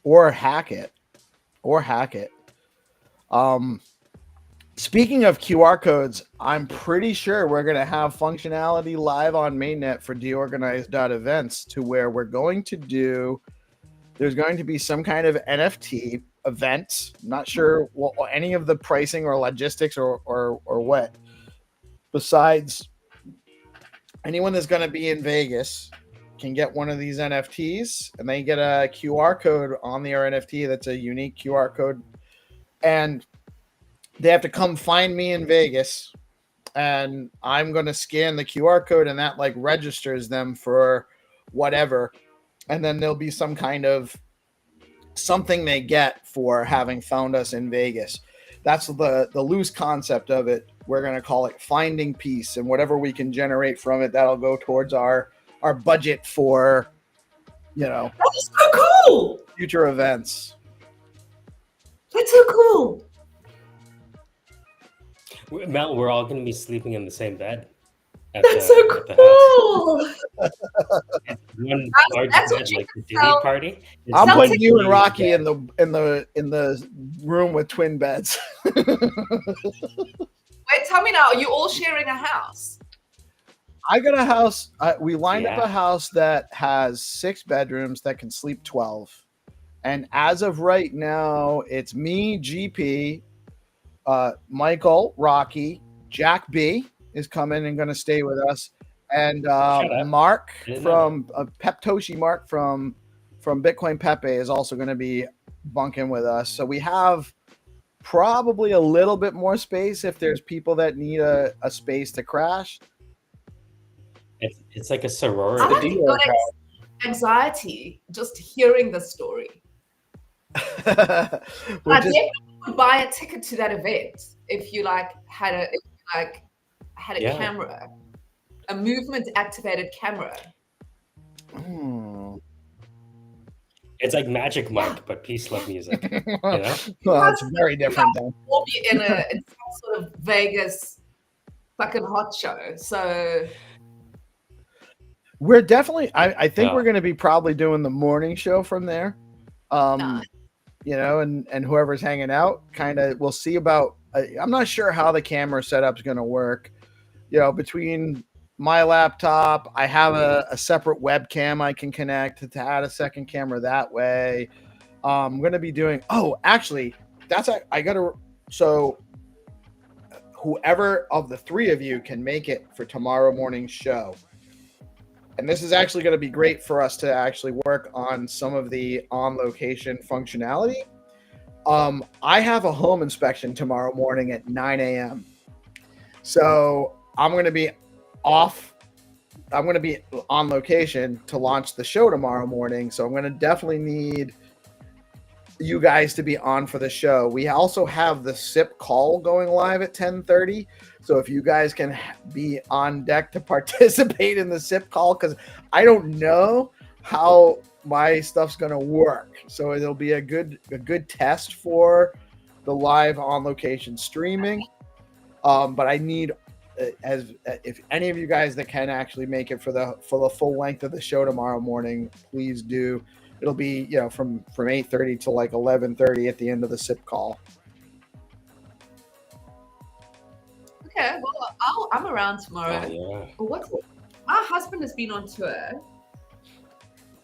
[SPEAKER 1] Or hack it. Speaking of QR codes, I'm pretty sure we're going to have functionality live on mainnet for DeOrganized.events, to where we're going to do, there's going to be some kind of NFT event. Not sure what any of the pricing or logistics or what. Besides, anyone that's going to be in Vegas can get one of these NFTs, and they get a QR code on their NFT that's a unique QR code, and they have to come find me in Vegas, and I'm going to scan the QR code, and that like registers them for whatever, and then there'll be some kind of something they get for having found us in Vegas. That's the loose concept of it. We're going to call it Finding Peace, and whatever we can generate from it, that'll go towards our budget for,
[SPEAKER 4] That is so cool.
[SPEAKER 1] future events.
[SPEAKER 4] That's so cool.
[SPEAKER 3] Mel, we're all going to be sleeping in the same bed.
[SPEAKER 4] That's so
[SPEAKER 3] at the house.
[SPEAKER 4] cool.
[SPEAKER 3] One large
[SPEAKER 4] That's what
[SPEAKER 3] bed,
[SPEAKER 4] you
[SPEAKER 3] like the
[SPEAKER 4] can
[SPEAKER 3] Disney
[SPEAKER 4] tell.
[SPEAKER 3] party.
[SPEAKER 1] I'm
[SPEAKER 4] Sounds
[SPEAKER 1] putting
[SPEAKER 4] like
[SPEAKER 1] you and
[SPEAKER 3] you
[SPEAKER 1] Rocky
[SPEAKER 3] bed.
[SPEAKER 1] in the room with twin beds.
[SPEAKER 4] Wait, tell me now, are you all sharing a house?
[SPEAKER 1] I got a house. We lined up
[SPEAKER 3] Yeah.
[SPEAKER 1] a house that has 6 bedrooms that can sleep 12. And as of right now, it's me, GP, Michael, Rocky, Jack B is coming and going to stay with us, and
[SPEAKER 3] Shut up.
[SPEAKER 1] Mark
[SPEAKER 3] I didn't
[SPEAKER 1] from Peptoshi. Mark from Bitcoin Pepe is also going to be bunking with us. So we have probably a little bit more space if there's people that need a space to crash.
[SPEAKER 3] It's like a
[SPEAKER 4] I
[SPEAKER 3] sorority.
[SPEAKER 4] actually got anxiety just hearing the story.
[SPEAKER 1] We're
[SPEAKER 4] I
[SPEAKER 1] just-
[SPEAKER 4] definitely would buy a ticket to that event if you like had a like had a
[SPEAKER 3] Yeah.
[SPEAKER 4] camera, a movement activated camera.
[SPEAKER 3] It's like Magic Mike, but peace love music. You know?
[SPEAKER 1] Well, it's very different then.
[SPEAKER 4] We'll be in some sort of Vegas fucking hot show. So
[SPEAKER 1] We're definitely, I think
[SPEAKER 3] Yeah.
[SPEAKER 1] we're going to be probably doing the morning show from there.
[SPEAKER 4] Nice.
[SPEAKER 1] You know, and whoever's hanging out, kind of, we'll see about, I'm not sure how the camera setup's going to work. You know, between my laptop, I have a separate webcam I can connect to add a second camera that way. I'm going to be doing, actually, I got to, so whoever of the three of you can make it for tomorrow morning's show. And this is actually going to be great for us to actually work on some of the on-location functionality. I have a home inspection tomorrow morning at 9 a.m. So I'm going to be off. I'm going to be on location to launch the show tomorrow morning. So I'm going to definitely need you guys to be on for the show. We also have the SIP call going live at 10:30. So if you guys can be on deck to participate in the SIP call, because I don't know how my stuff's going to work. So it'll be a good test for the live on location streaming. But I need, if any of you guys that can actually make it for the full length of the show tomorrow morning, please do. It'll be, you know, from 8:30 to like 11:30 at the end of the SIP call.
[SPEAKER 4] Okay, well, I'm around tomorrow.
[SPEAKER 3] Oh, yeah.
[SPEAKER 4] My husband has been on tour.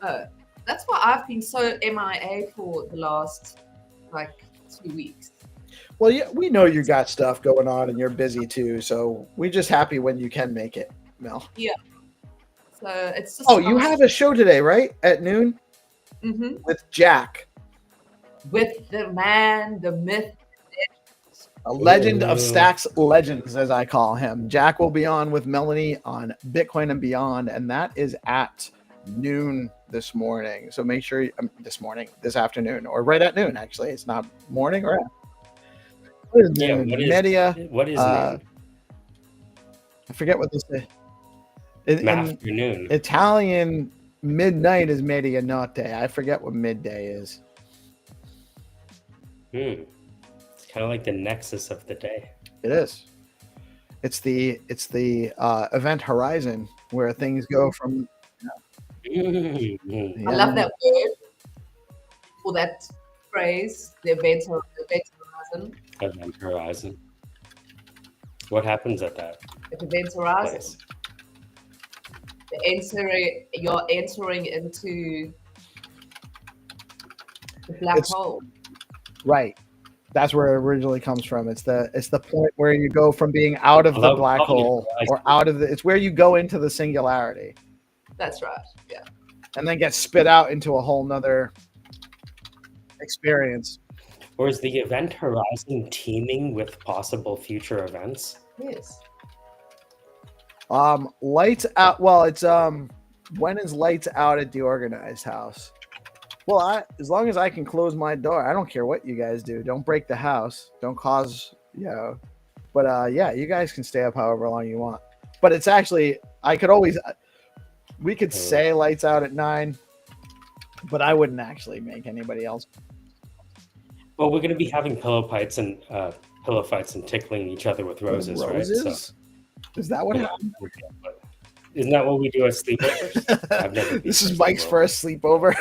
[SPEAKER 4] That's why I've been so MIA for the last like 2 weeks.
[SPEAKER 1] Well, yeah, we know you got stuff going on and you're busy too. So we're just happy when you can make it, Mel.
[SPEAKER 4] Yeah. So it's just.
[SPEAKER 1] Oh, you have a show today, right? At noon with Jack,
[SPEAKER 4] with the man, the myth.
[SPEAKER 1] a legend of Stacks legends, as I call him. Jack will be on with Melanie on Bitcoin and Beyond, and that is at noon this morning. So make sure this afternoon, or right at noon. Actually, it's not morning or what is noon?
[SPEAKER 3] What is noon?
[SPEAKER 1] I forget what this is.
[SPEAKER 3] Afternoon.
[SPEAKER 1] Italian midnight is medianotte. I forget what midday is.
[SPEAKER 3] It's kind of like the nexus of the day.
[SPEAKER 1] It is. It's the event horizon where things go from.
[SPEAKER 4] I love that word for that phrase. The event horizon.
[SPEAKER 3] Event horizon. What happens at that?
[SPEAKER 4] At event horizon.
[SPEAKER 3] Place?
[SPEAKER 4] You're entering into the black hole.
[SPEAKER 1] Right. That's where it originally comes from. It's the point where you go from being out of the black hole or out of it's where you go into the singularity.
[SPEAKER 4] That's right. Yeah.
[SPEAKER 1] And then get spit out into a whole nother experience.
[SPEAKER 3] Or is the event horizon teeming with possible future events?
[SPEAKER 4] Yes.
[SPEAKER 1] Lights out. Well, it's when is lights out at DeOrganized house? Well, as long as I can close my door, I don't care what you guys do. Don't break the house. Don't cause, But yeah, you guys can stay up however long you want. But it's actually, we could say lights out at 9, but I wouldn't actually make anybody else.
[SPEAKER 3] Well, we're going to be having pillow fights and tickling each other with roses, right? So,
[SPEAKER 1] is that what happened?
[SPEAKER 3] Isn't that what we do at sleepovers? I've never
[SPEAKER 1] This is Mike's first sleepover.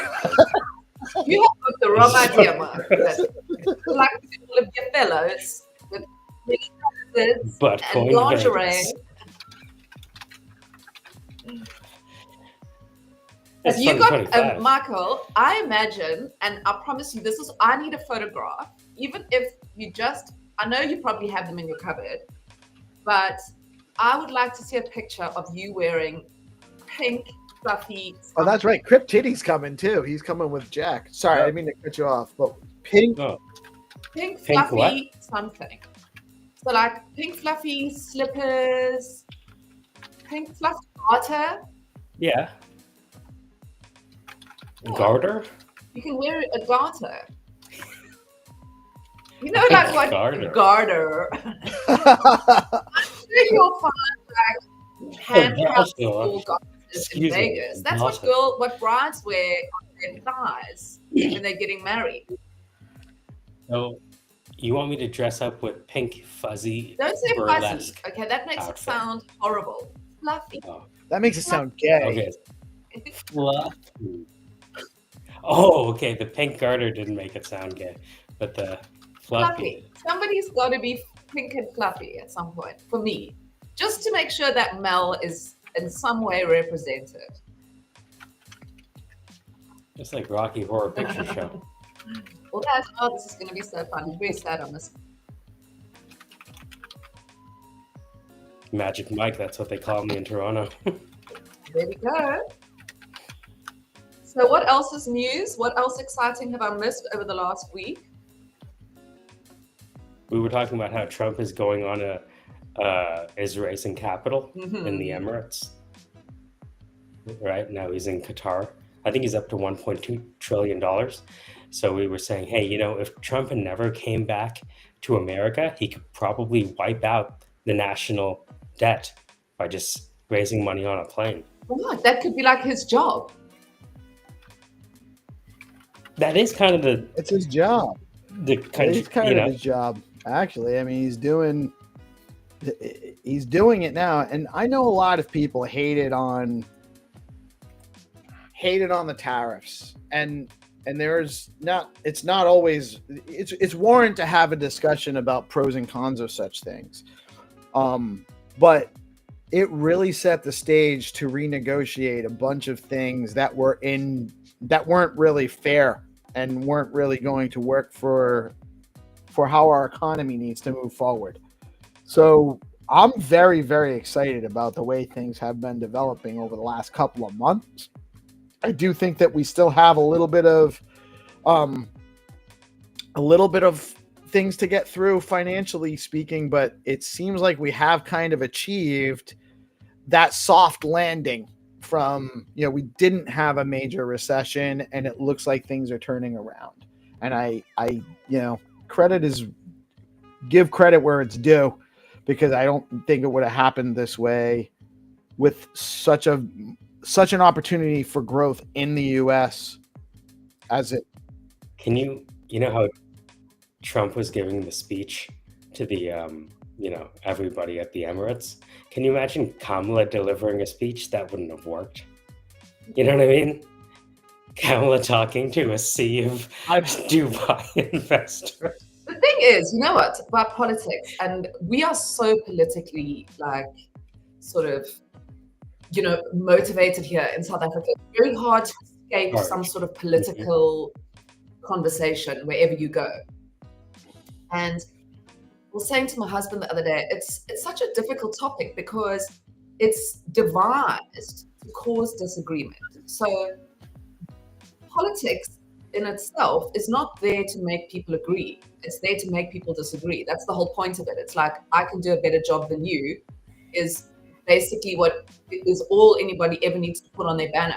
[SPEAKER 4] You have the wrong idea, Mark. Like all of your fellows with and lingerie. Have you got, Michael, I imagine, and I promise you, I need a photograph, even if I know you probably have them in your cupboard, but I would like to see a picture of you wearing pink, fluffy.
[SPEAKER 1] Oh, that's right. Crypt Titty's coming too. He's coming with Jack. Sorry, I didn't mean to cut you off, but pink.
[SPEAKER 4] Pink fluffy something. So like pink fluffy slippers, pink fluffy garter.
[SPEAKER 3] Yeah. Garter?
[SPEAKER 4] You can wear a garter. You know, like what? Garter. you'll find like handcuffs
[SPEAKER 3] also,
[SPEAKER 4] or garters in
[SPEAKER 3] excuse me,
[SPEAKER 4] Vegas. That's
[SPEAKER 3] not
[SPEAKER 4] what brides wear on their thighs when they're getting married.
[SPEAKER 3] So you want me to dress up with pink fuzzy
[SPEAKER 4] Don't say fuzzy.
[SPEAKER 3] burlesque?
[SPEAKER 4] Okay, that makes
[SPEAKER 3] outfit.
[SPEAKER 4] it sound horrible. Fluffy.
[SPEAKER 3] Oh,
[SPEAKER 1] That makes it sound gay.
[SPEAKER 3] okay. Fluffy. Oh, okay. The pink garter didn't make it sound gay, but the fluffy.
[SPEAKER 4] Somebody's got to be pink and fluffy at some point for me, just to make sure that Mel is in some way represented.
[SPEAKER 3] Just like Rocky Horror Picture Show.
[SPEAKER 4] Well, this is going to be so fun. I'm very sad on this.
[SPEAKER 3] Magic Mike, that's what they call me in Toronto.
[SPEAKER 4] There we go. So what else is news? What else exciting have I missed over the last week?
[SPEAKER 3] We were talking about how Trump is going on is raising capital in the Emirates. Right now he's in Qatar. I think he's up to $1.2 trillion. So we were saying, hey, if Trump never came back to America, he could probably wipe out the national debt by just raising money on a plane.
[SPEAKER 4] What? That could be like his job.
[SPEAKER 3] That is kind of
[SPEAKER 1] It's his job.
[SPEAKER 3] It's
[SPEAKER 1] kind of his job, actually. I mean, he's doing it now, and I know a lot of people hated on the tariffs, and it's not always it's warranted to have a discussion about pros and cons of such things, but it really set the stage to renegotiate a bunch of things that weren't really fair and weren't really going to work for how our economy needs to move forward. So I'm very, very excited about the way things have been developing over the last couple of months. I do think that we still have a little bit of things to get through financially speaking, but it seems like we have kind of achieved that soft landing from, we didn't have a major recession, and it looks like things are turning around. And I give credit where it's due, because I don't think it would have happened this way with such an opportunity for growth in the US as it.
[SPEAKER 3] Can you know how Trump was giving the speech to the everybody at the Emirates? Can you imagine Kamala delivering a speech? That wouldn't have worked. You know what I mean? Kamala talking to a sea of Dubai investors.
[SPEAKER 4] The thing is, you know what, about politics, and we are so politically motivated here in South Africa. It's very hard to escape some sort of political conversation wherever you go. And I was saying to my husband the other day, it's such a difficult topic because it's devised to cause disagreement. So politics in itself is not there to make people agree. It's there to make people disagree. That's the whole point of it. It's like, I can do a better job than you is basically what is all anybody ever needs to put on their banner,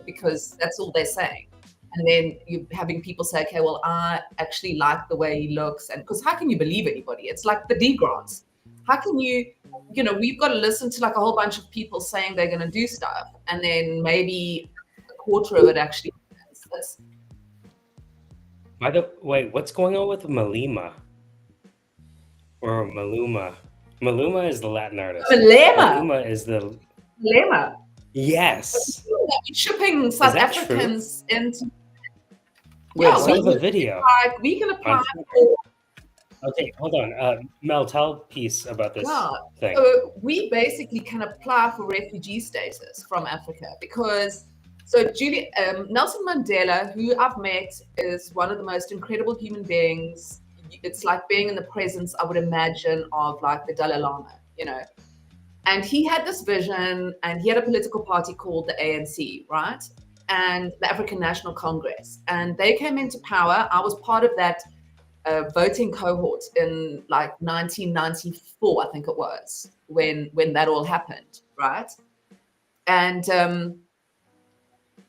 [SPEAKER 4] because that's all they're saying. And then you're having people say, okay, well, I actually like the way he looks. And because how can you believe anybody? It's like the D grants. How can you, we've got to listen to like a whole bunch of people saying they're going to do stuff. And then maybe a quarter of it actually happens.
[SPEAKER 3] By the way, what's going on with Malima? Or Maluma? Maluma is the Latin artist. Maluma is the...
[SPEAKER 4] Malema.
[SPEAKER 3] Yes.
[SPEAKER 4] Shipping South Africans into...
[SPEAKER 3] Wait, I saw the video.
[SPEAKER 4] We can apply for...
[SPEAKER 3] Okay, hold on. Mel, tell a piece about this thing.
[SPEAKER 4] So we basically can apply for refugee status from Africa because... So Nelson Mandela, who I've met, is one of the most incredible human beings. It's like being in the presence, I would imagine, of like the Dalai Lama, And he had this vision, and he had a political party called the ANC, right? And the African National Congress. And they came into power. I was part of that voting cohort in like 1994, I think it was, when that all happened, right? And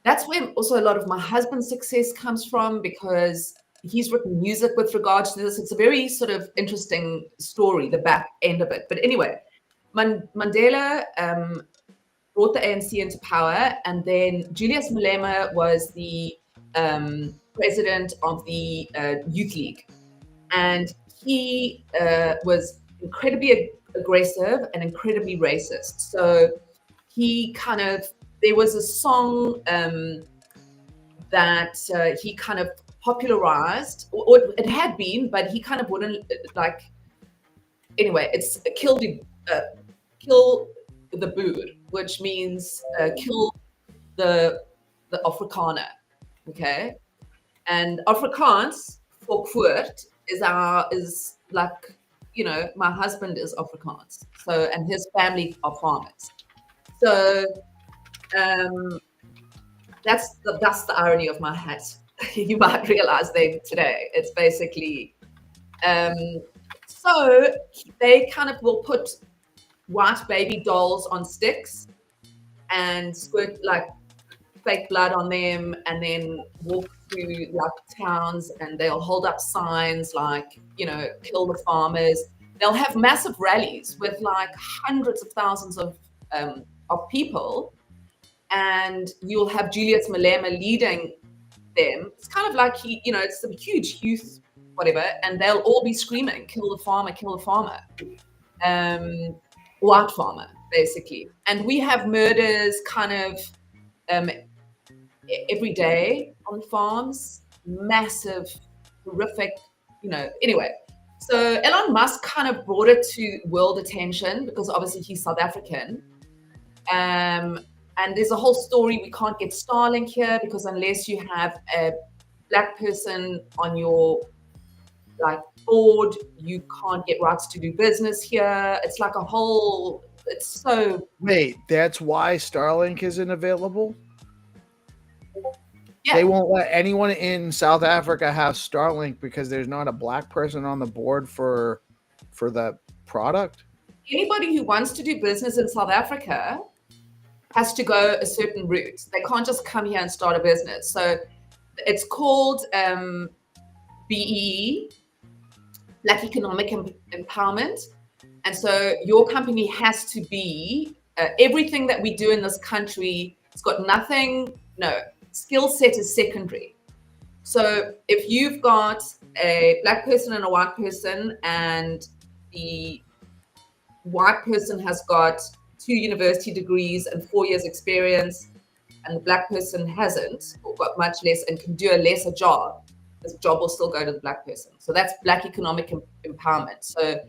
[SPEAKER 4] that's where also a lot of my husband's success comes from, because he's written music with regards to this. It's a very sort of interesting story, the back end of it. But anyway, Mandela brought the ANC into power, and then Julius Malema was the president of the Youth League, and he was incredibly aggressive and incredibly racist. So he kind of, there was a song that he kind of popularized, or it had been, but he kind of wouldn't like. Anyway, it's kill the boer, which means kill the Afrikaner. Okay, and Afrikaans, volkvoort, is like, you know, my husband is Afrikaans, so, and his family are farmers. So that's the irony of my hat. You might realize today. It's basically so they kind of will put white baby dolls on sticks and squirt like fake blood on them, and then walk through like towns, and they'll hold up signs like, you know, kill the farmers. They'll have massive rallies with like hundreds of thousands of people, and you'll have Julius Malema leading them. It's kind of like he, you know, it's a huge youth whatever, and they'll all be screaming, kill the farmer, kill the farmer. White farmer, basically. And we have murders kind of every day on farms, massive, horrific, you know, anyway. So Elon Musk kind of brought it to world attention because obviously he's South African. And there's a whole story. We can't get Starlink here because unless you have a black person on your like board, you can't get rights to do business here. It's like a whole, it's so.
[SPEAKER 1] Wait, that's why Starlink isn't available?
[SPEAKER 4] Yeah.
[SPEAKER 1] They won't let anyone in South Africa have Starlink because there's not a black person on the board for the product?
[SPEAKER 4] Anybody who wants to do business in South Africa has to go a certain route. They can't just come here and start a business. So it's called BEE, Black Economic Empowerment. And so your company has to be, everything that we do in this country, it's got nothing, no, skill set is secondary. So if you've got a black person and a white person, and the white person has got 2 university degrees and 4 years experience, and the black person hasn't, or got much less and can do a lesser job, this job will still go to the black person. So that's Black Economic Empowerment. So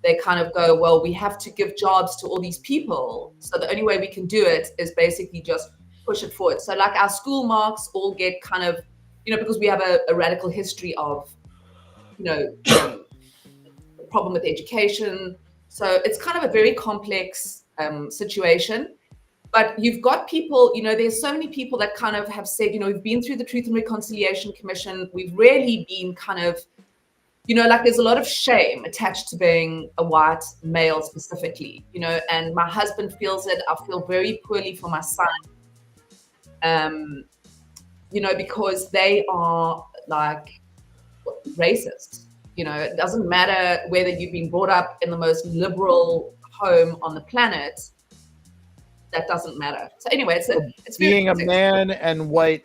[SPEAKER 4] they kind of go, well, we have to give jobs to all these people. So the only way we can do it is basically just push it forward. So like our school marks all get kind of, you know, because we have a radical history of, you know, the problem with education. So it's kind of a very complex situation. But you've got people, you know, there's so many people that kind of have said, you know, we've been through the Truth and Reconciliation Commission. We've really been kind of, you know, like there's a lot of shame attached to being a white male specifically, you know, and my husband feels it. I feel very poorly for my son, you know, because they are like racist. You know, it doesn't matter whether you've been brought up in the most liberal home on the planet. That doesn't matter. So anyway, it's
[SPEAKER 1] being a man and white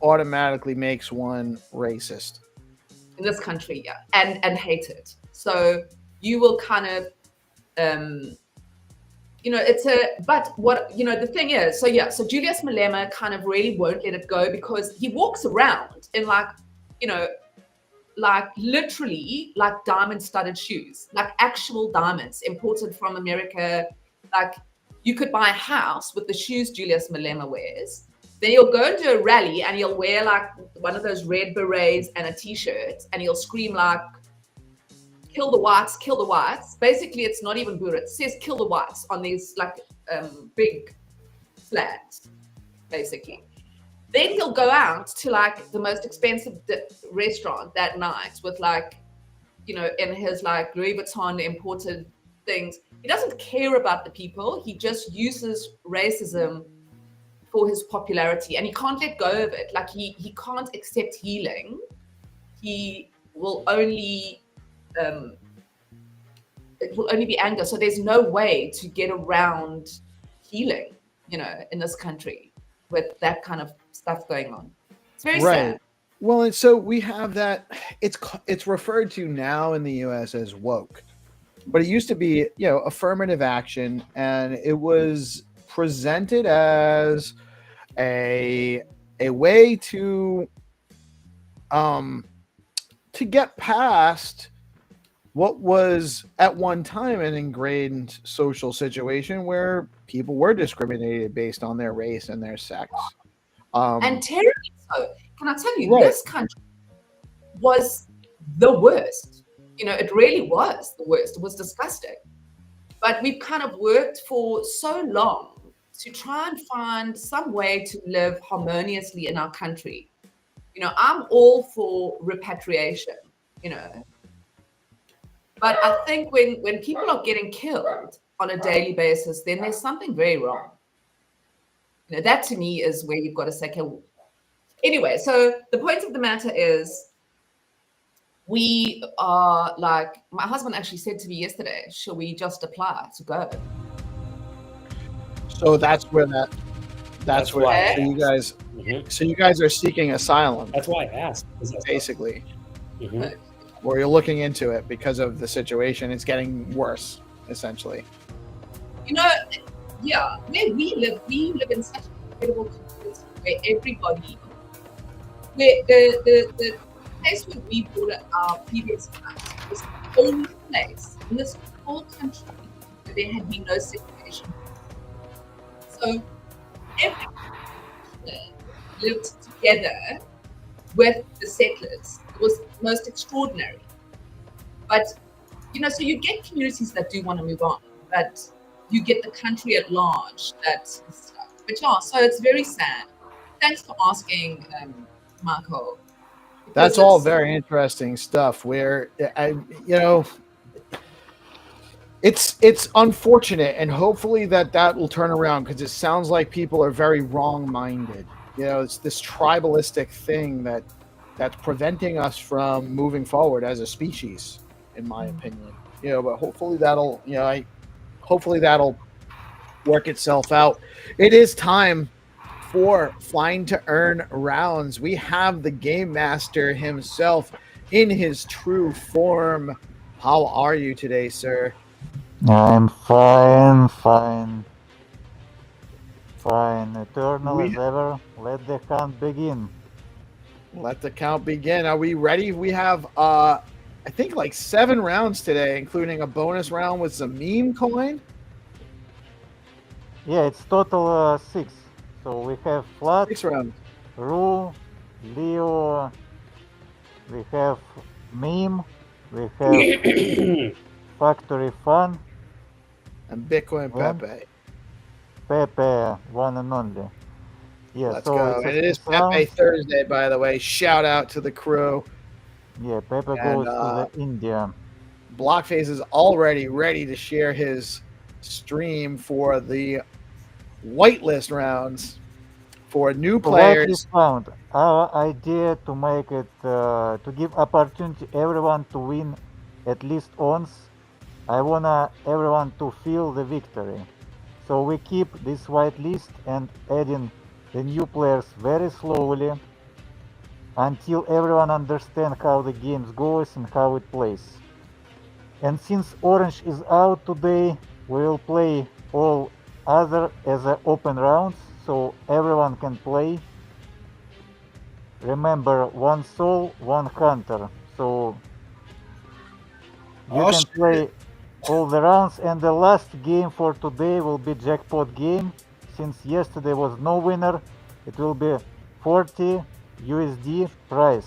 [SPEAKER 1] automatically makes one racist
[SPEAKER 4] in this country, yeah, and hated. So you will kind of, you know, but what, you know, the thing is, so Julius Malema kind of really won't let it go because he walks around in like, you know, like literally like diamond studded shoes, like actual diamonds imported from America. Like you could buy a house with the shoes Julius Malema wears. Then you'll go into a rally and you'll wear like one of those red berets and a t-shirt, and you'll scream like, kill the whites, kill the whites. Basically, it's not even Buddha. It says kill the whites on these like big flags, basically. Then he'll go out to like the most expensive restaurant that night with like, you know, in his like Louis Vuitton imported things. He doesn't care about the people. He just uses racism for his popularity, and he can't let go of it. Like he can't accept healing. he will only it will only be anger. So there's no way to get around healing, in this country with that kind of stuff going on. It's very sad.
[SPEAKER 1] Well, and so we have that. It's referred to now in the U.S. as woke, but it used to be, affirmative action, and it was presented as a way to get past what was at one time an ingrained social situation where people were discriminated based on their race and their sex.
[SPEAKER 4] And terribly so. Can I tell you, this country was the worst. It really was the worst. It was disgusting. But we've kind of worked for so long to try and find some way to live harmoniously in our country. I'm all for repatriation, But I think when people are getting killed on a daily basis, then there's something very wrong. That to me is where you've got to say, okay. Anyway, so the point of the matter is we are like, my husband actually said to me yesterday, shall we just apply to go?
[SPEAKER 1] So that's where that's where so you guys
[SPEAKER 3] Mm-hmm.
[SPEAKER 1] so you guys are seeking asylum.
[SPEAKER 3] That's why I asked.
[SPEAKER 1] Basically.
[SPEAKER 3] Mm-hmm.
[SPEAKER 1] Or you're looking into it because of the situation. It's getting worse, essentially.
[SPEAKER 4] Yeah, where we live in such an incredible community where everybody, where the place where we bought our previous house was the only place in this whole country where there had been no segregation. So everyone lived together with the settlers. It was most extraordinary. But, so you get communities that do want to move on, but you get the country at large that's stuck. But yeah, so it's very sad. Thanks for asking, Marco.
[SPEAKER 1] That's all very interesting stuff where, it's unfortunate, and hopefully that will turn around, because it sounds like people are very wrong-minded. It's this tribalistic thing that's preventing us from moving forward as a species, in my opinion. But hopefully that'll work itself out. It is time for Flying to Earn rounds. We have the game master himself in his true form. How are you today, sir?
[SPEAKER 5] I'm fine. Eternal as ever. Let the count begin.
[SPEAKER 1] Let the count begin. Are we ready? We have, I think, like 7 rounds today, including a bonus round with some meme coin.
[SPEAKER 5] Yeah, it's total 6. So we have Flat,
[SPEAKER 1] 6 rounds.
[SPEAKER 5] Rule, Leo, we have Meme, we have Factory Fun,
[SPEAKER 1] And Bitcoin Pepe.
[SPEAKER 5] Pepe, one and only. Yeah,
[SPEAKER 1] Let's
[SPEAKER 5] so
[SPEAKER 1] go. And it is Pepe Thursday, by the way. Shout out to the crew.
[SPEAKER 5] Yeah, Pepe goes to the India.
[SPEAKER 1] Blockface is already ready to share his stream for the whitelist rounds for new players.
[SPEAKER 5] Found our idea to make it to give opportunity everyone to win at least once. I wanna everyone to feel the victory. So we keep this whitelist and adding the new players very slowly until everyone understands how the game goes and how it plays. And since Orange is out today, we will play all other as an open rounds, so everyone can play. Remember, 1 soul, 1 hunter. So you can play all the rounds, and the last game for today will be jackpot game. Since yesterday was no winner, it will be 40 USD prize.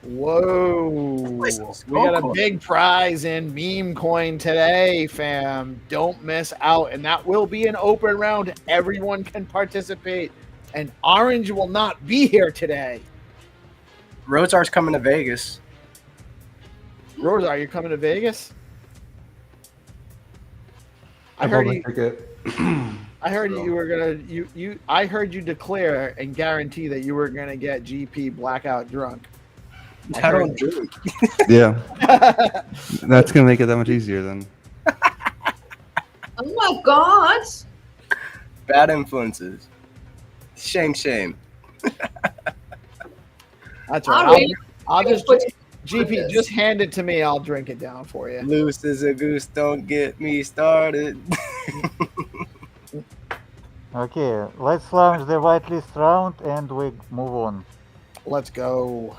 [SPEAKER 1] Whoa. We got a big prize in meme coin today, fam. Don't miss out. And that will be an open round. Everyone can participate. And Orange will not be here today.
[SPEAKER 2] Rozar's coming to Vegas.
[SPEAKER 1] Rozar, you're coming to Vegas? I heard you were gonna I heard you declare and guarantee that you were gonna get GP blackout drunk.
[SPEAKER 2] I don't drink.
[SPEAKER 6] Yeah, that's gonna make it that much easier then.
[SPEAKER 4] Oh my god.
[SPEAKER 2] Bad influences. Shame, shame.
[SPEAKER 1] That's
[SPEAKER 4] I
[SPEAKER 1] right.
[SPEAKER 4] really
[SPEAKER 1] I'll just
[SPEAKER 4] put
[SPEAKER 1] GP,
[SPEAKER 4] this.
[SPEAKER 1] just hand it to me. I'll drink it down for you.
[SPEAKER 2] Loose as a goose, don't get me started.
[SPEAKER 5] Okay, let's launch the whitelist round and we move on.
[SPEAKER 1] Let's go.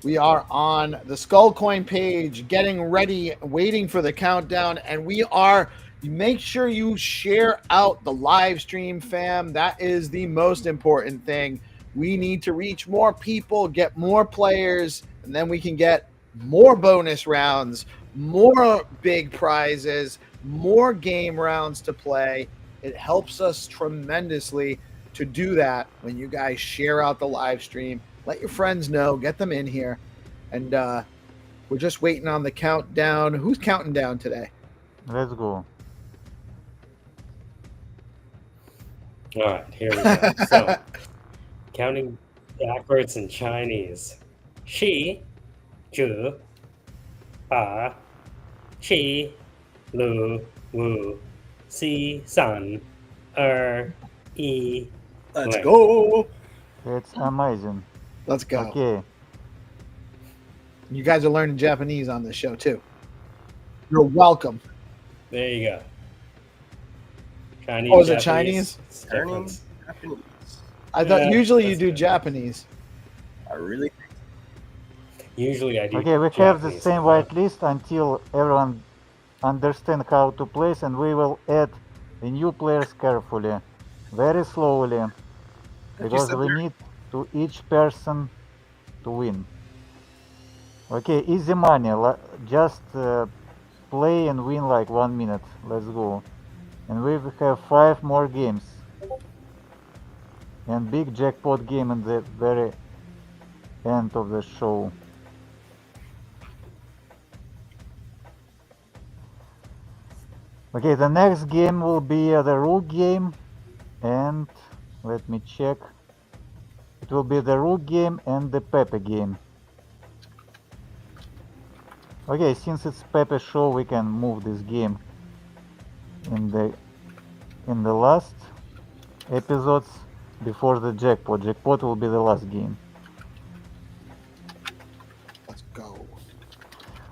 [SPEAKER 1] We are on the Skullcoin page, getting ready, waiting for the countdown, and we are. Make sure you share out the live stream, fam. That is the most important thing. We need to reach more people, get more players, and then we can get more bonus rounds, more big prizes, more game rounds to play. It helps us tremendously to do that when you guys share out the live stream. Let your friends know, get them in here. And we're just waiting on the countdown. Who's counting down today?
[SPEAKER 5] Let's go.
[SPEAKER 3] All right, here we go. So, counting backwards in Chinese. 十, 九, 八, 七, 六, 五, 四, 三, 二, 一,
[SPEAKER 2] Let's go.
[SPEAKER 5] It's amazing.
[SPEAKER 1] Let's go.
[SPEAKER 5] Okay.
[SPEAKER 1] You guys are learning Japanese on this show, too. You're welcome.
[SPEAKER 3] There you go. Chinese.
[SPEAKER 1] Oh, is it
[SPEAKER 3] Japanese,
[SPEAKER 1] Chinese?
[SPEAKER 3] it's different.
[SPEAKER 2] Japanese.
[SPEAKER 1] I thought
[SPEAKER 3] Yeah,
[SPEAKER 1] usually you
[SPEAKER 3] that's
[SPEAKER 1] do
[SPEAKER 3] good.
[SPEAKER 1] Japanese.
[SPEAKER 2] I really.
[SPEAKER 3] Usually I do.
[SPEAKER 5] Okay, we have the
[SPEAKER 3] Japanese.
[SPEAKER 5] same whitelist until everyone understands how to place, and we will add the new players carefully, very slowly, because we need to each person to win. Okay, easy money. Just play and win like 1 minute. Let's go. And we have 5 more games. And big jackpot game in the very end of the show. Okay, the next game will be the Rook game. And let me check. It will be the Rook game and the PEPE game. Okay, since it's PEPE show, we can move this game in the last episodes before the jackpot. Jackpot will be the last game.
[SPEAKER 1] Let's go.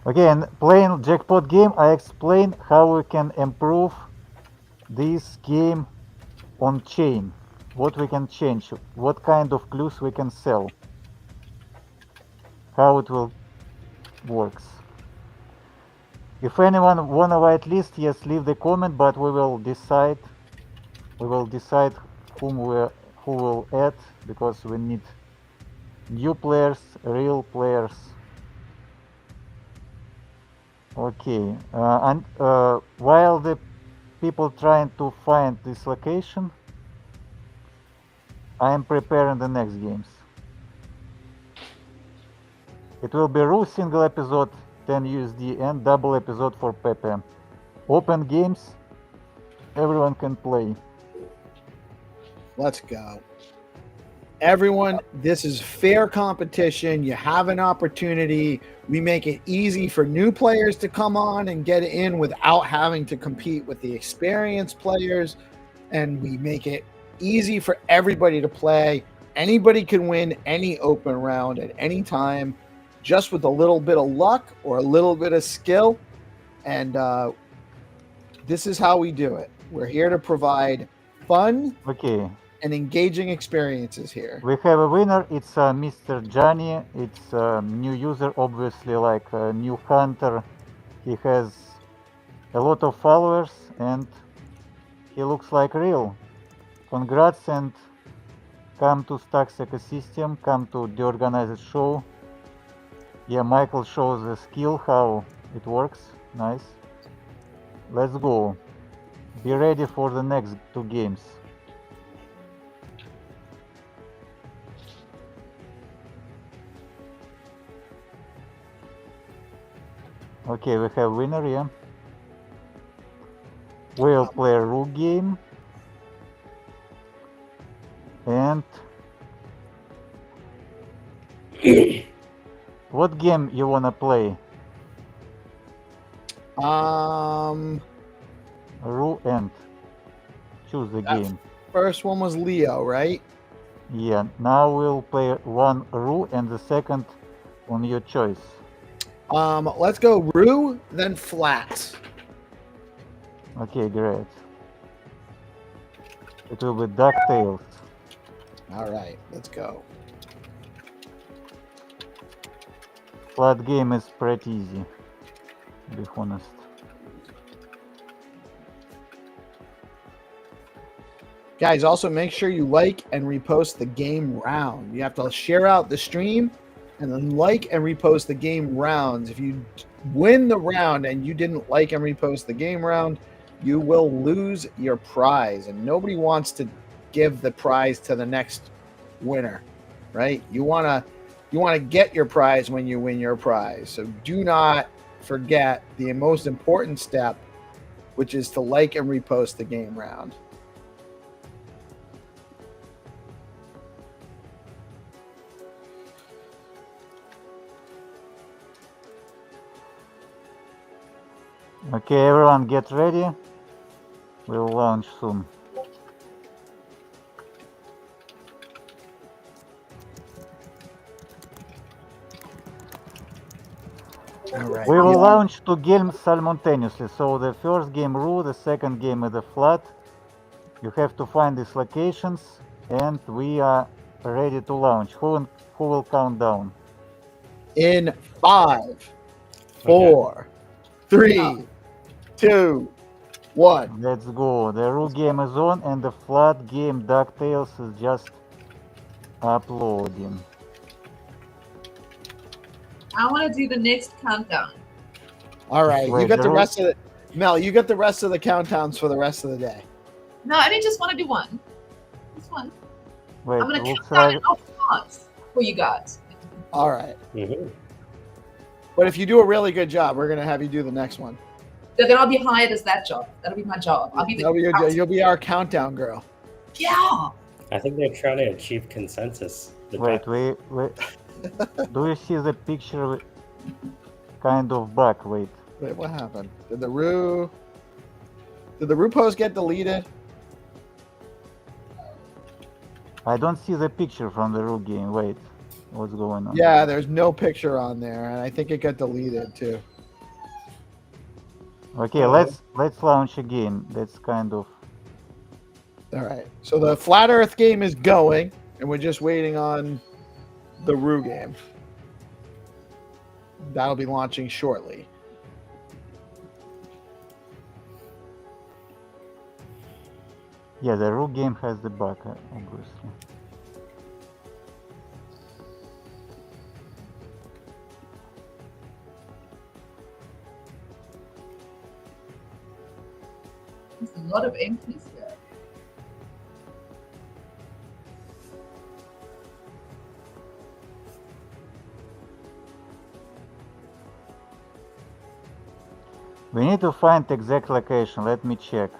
[SPEAKER 5] Okay, and playing jackpot game, I explain how we can improve this game on chain. What we can change, what kind of clues we can sell, how it will works. If anyone want a whitelist, yes, leave the comment, but we will decide who will add, because we need new players, real players. Okay, and while the people trying to find this location, I am preparing the next games. It will be Rule single episode 10 USD and double episode for PEPE. Open games, everyone can play.
[SPEAKER 1] Let's go. Everyone, this is fair competition. You have an opportunity. We make it easy for new players to come on and get in without having to compete with the experienced players. And we make it easy for everybody to play. Anybody can win any open round at any time, just with a little bit of luck or a little bit of skill. And this is how we do it. We're here to provide fun
[SPEAKER 5] Okay,
[SPEAKER 1] and engaging experiences here.
[SPEAKER 5] we have a winner. It's Mr. Johnny. It's a new user, obviously, like a new hunter. He has a lot of followers and he looks like real. Congrats, and come to Stacks ecosystem, come to the organized show. Yeah, Michael shows the skill, how it works. Nice. Let's go. Be ready for the next 2 games. Okay, we have winner, yeah. We'll play a Rook game. And what game you wanna play? Ru and choose the
[SPEAKER 1] That's-
[SPEAKER 5] game.
[SPEAKER 1] First one was Leo, right?
[SPEAKER 5] Yeah, now we'll play one Ru and the second on your choice.
[SPEAKER 1] Let's go Rue, then Flats.
[SPEAKER 5] Okay, great. It will be DuckTales.
[SPEAKER 1] All right, let's go.
[SPEAKER 5] Flat game is pretty easy, to be honest.
[SPEAKER 1] Guys, also make sure you like and repost the game round. You have to share out the stream and then like and repost the game rounds. If you win the round and you didn't like and repost the game round, you will lose your prize. And nobody wants to give the prize to the next winner, right? You want to get your prize when you win your prize. So do not forget the most important step, which is to like and repost the game round.
[SPEAKER 5] Okay, everyone get ready. We'll launch soon.
[SPEAKER 1] All right.
[SPEAKER 5] We will launch two games simultaneously. So the first game Ru, the second game is the Flat. You have to find these locations and we are ready to launch. Who will count down?
[SPEAKER 1] In 5, 4, 3, 2, 1.
[SPEAKER 5] Let's go. The Ru game is on and the Flat game DuckTales is just uploading.
[SPEAKER 4] I want to do the next countdown.
[SPEAKER 1] All right. You
[SPEAKER 5] Wait,
[SPEAKER 1] got the
[SPEAKER 5] there
[SPEAKER 1] rest of it. Mel, you got the rest of the countdowns for the rest of the day.
[SPEAKER 4] No, I didn't just want to do one. This one.
[SPEAKER 5] Wait,
[SPEAKER 4] I'm going to
[SPEAKER 5] looks
[SPEAKER 4] count down
[SPEAKER 5] like
[SPEAKER 4] in all parts for you guys.
[SPEAKER 1] All right.
[SPEAKER 3] Mhm.
[SPEAKER 1] But if you do a really good job, we're going to have you do the next one.
[SPEAKER 4] Then I'll be hired as that job. That'll be my job. I'll be the
[SPEAKER 1] You'll be our countdown girl.
[SPEAKER 4] Yeah.
[SPEAKER 3] I think they're trying to achieve consensus. The
[SPEAKER 5] wait, do you see the picture with kind of bug? Wait.
[SPEAKER 1] Wait, what happened? Did the Rue post get deleted?
[SPEAKER 5] I don't see the picture from the Ru game. Wait, what's going on?
[SPEAKER 1] Yeah, there's no picture on there, and I think it got deleted too.
[SPEAKER 5] Okay, let's launch again. That's kind of
[SPEAKER 1] All right. So the Flat Earth game is going, and we're just waiting on the Rue game. That'll be launching shortly.
[SPEAKER 5] yeah. The Ru game has the bug, obviously.
[SPEAKER 4] There's a lot of empties here.
[SPEAKER 5] We need to find exact location. Let me check.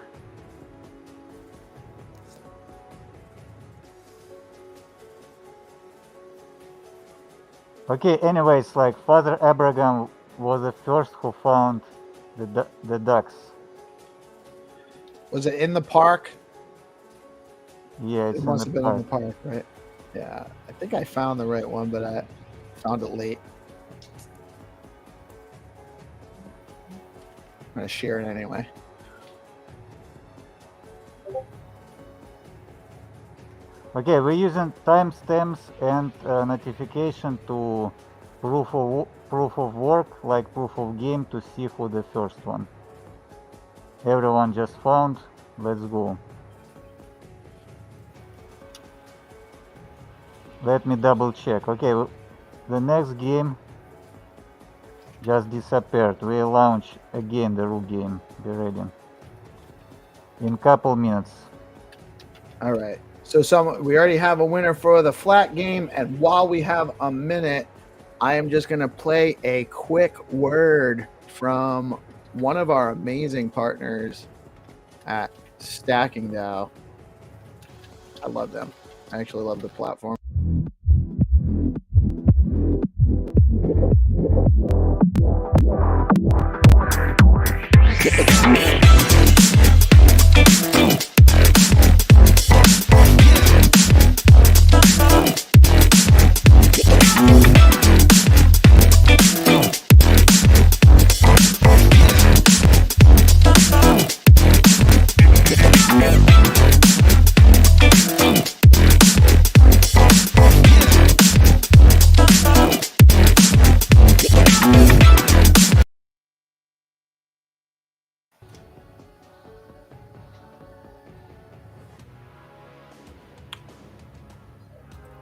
[SPEAKER 5] Okay, anyways, like Father Abraham was the first who found the ducks.
[SPEAKER 1] Was it in the park?
[SPEAKER 5] Yeah, it's
[SPEAKER 1] It
[SPEAKER 5] in
[SPEAKER 1] must
[SPEAKER 5] the
[SPEAKER 1] have been in the
[SPEAKER 5] park.
[SPEAKER 1] park, right? Yeah. I think I found the right one, but I found it late. I'm going to share it anyway.
[SPEAKER 5] Okay, we're using timestamps and notification to proof of work, like proof of game, to see who the first one. Everyone just found. Let's go. Let me double check. Okay, the next game just disappeared. We launch again the Ru game. Be ready. In couple minutes.
[SPEAKER 1] All right. So we already have a winner for the flat game. And while we have a minute, I am just going to play a quick word from one of our amazing partners at StackingDAO. I love them. I actually love the platform.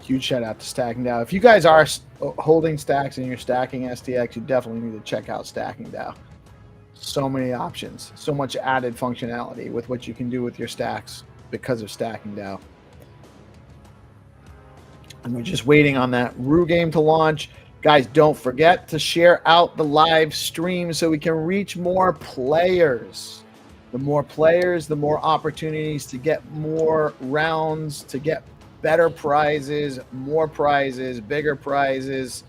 [SPEAKER 1] Huge shout out to StackingDAO. If you guys are holding stacks and you're stacking STX, you definitely need to check out StackingDAO. So many options, so much added functionality with what you can do with your stacks because of StackingDAO. And we're just waiting on that Rue game to launch. Guys, don't forget to share out the live stream so we can reach more players. The more players, the more opportunities to get more rounds, to get better prizes, more prizes, bigger prizes.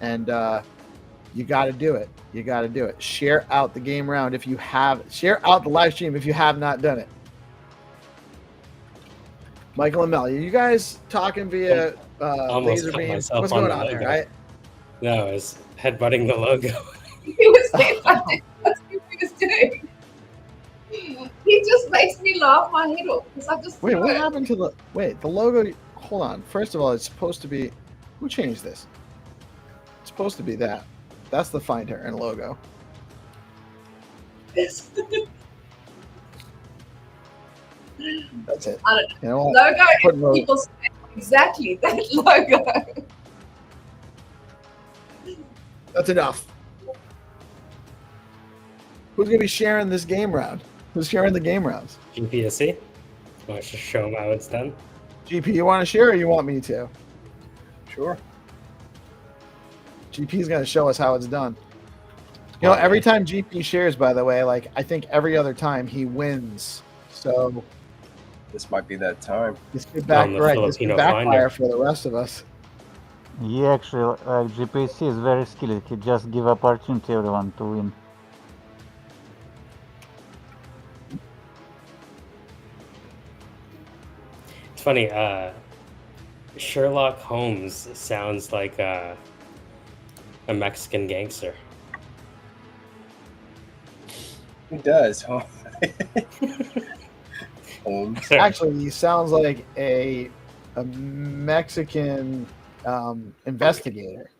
[SPEAKER 1] And you got to do it. You got to do it. Share out the game round if you have. Share out the live stream if you have not done it. Michael and Mel, are you guys talking via
[SPEAKER 3] Almost
[SPEAKER 1] laser
[SPEAKER 3] cut
[SPEAKER 1] beam?
[SPEAKER 3] myself
[SPEAKER 1] What's
[SPEAKER 3] on
[SPEAKER 1] going
[SPEAKER 3] the
[SPEAKER 1] on there,
[SPEAKER 3] logo.
[SPEAKER 1] right?
[SPEAKER 3] No, it's headbutting the logo.
[SPEAKER 4] He was saying something. That's what he was doing. He just makes me laugh my head off because I just
[SPEAKER 1] Wait,
[SPEAKER 4] threw
[SPEAKER 1] what
[SPEAKER 4] it.
[SPEAKER 1] happened to the logo? Hold on. First of all, it's supposed to be. Who changed this? It's supposed to be that. That's the Finder and logo.
[SPEAKER 4] Yes.
[SPEAKER 1] That's it.
[SPEAKER 4] I don't
[SPEAKER 1] You know what?
[SPEAKER 4] Logo,
[SPEAKER 1] Put logo.
[SPEAKER 4] people say exactly that logo.
[SPEAKER 1] That's enough. Who's gonna be sharing this game round? Who's sharing the game rounds?
[SPEAKER 3] GPSC. Want to show them how it's done?
[SPEAKER 1] GP, you want to share or you want me to?
[SPEAKER 2] Sure.
[SPEAKER 1] GP's gonna show us how it's done. You know, every time GP shares, by the way, like I think every other time he wins. So
[SPEAKER 2] This might be that time.
[SPEAKER 1] this could
[SPEAKER 3] On the
[SPEAKER 1] this
[SPEAKER 3] Filipino
[SPEAKER 1] could backfire
[SPEAKER 3] Finder.
[SPEAKER 1] for the rest of us.
[SPEAKER 5] He actually, GPC is very skilled. He just give opportunity to everyone to win.
[SPEAKER 3] It's funny. Sherlock Holmes sounds like a Mexican gangster.
[SPEAKER 2] He does, huh? Holmes.
[SPEAKER 1] Actually, he sounds like a Mexican investigator.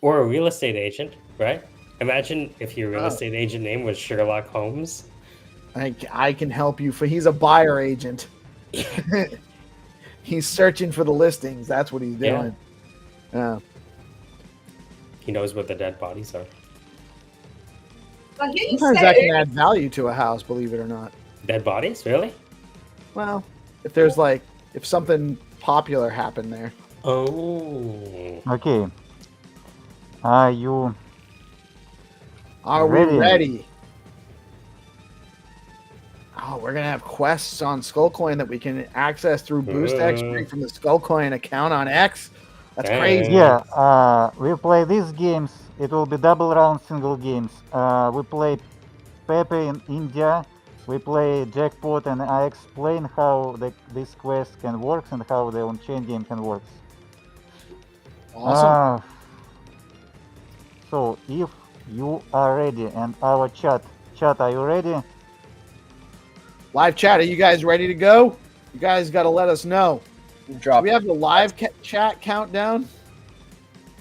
[SPEAKER 3] Or a real estate agent, right? Imagine if your real
[SPEAKER 1] Oh.
[SPEAKER 3] estate agent name was Sherlock Holmes.
[SPEAKER 1] I can help you. He's a buyer agent. He's searching for the listings. That's what he's doing. Yeah.
[SPEAKER 3] He knows what the dead bodies are.
[SPEAKER 4] I hear you
[SPEAKER 1] Sometimes that
[SPEAKER 4] say
[SPEAKER 1] can add value to a house, believe it or not.
[SPEAKER 3] Dead bodies? Really?
[SPEAKER 1] Well, if there's if something popular happened there.
[SPEAKER 3] Oh.
[SPEAKER 5] Okay. Are you
[SPEAKER 1] Are
[SPEAKER 5] Ready.
[SPEAKER 1] we ready? Oh, we're gonna have quests on Skullcoin that we can access through BoostX straight from the Skullcoin account on X. That's crazy.
[SPEAKER 5] Yeah, we play these games. It will be double round single games. We play PEPE in India. We play Jackpot, and I explain how this quest can work and how the on-chain game can work.
[SPEAKER 1] Awesome.
[SPEAKER 5] So if you are ready, and our chat, are you ready?
[SPEAKER 1] Live chat, are you guys ready to go? You guys got to let us know. Do
[SPEAKER 2] Drop
[SPEAKER 1] we have the live chat countdown?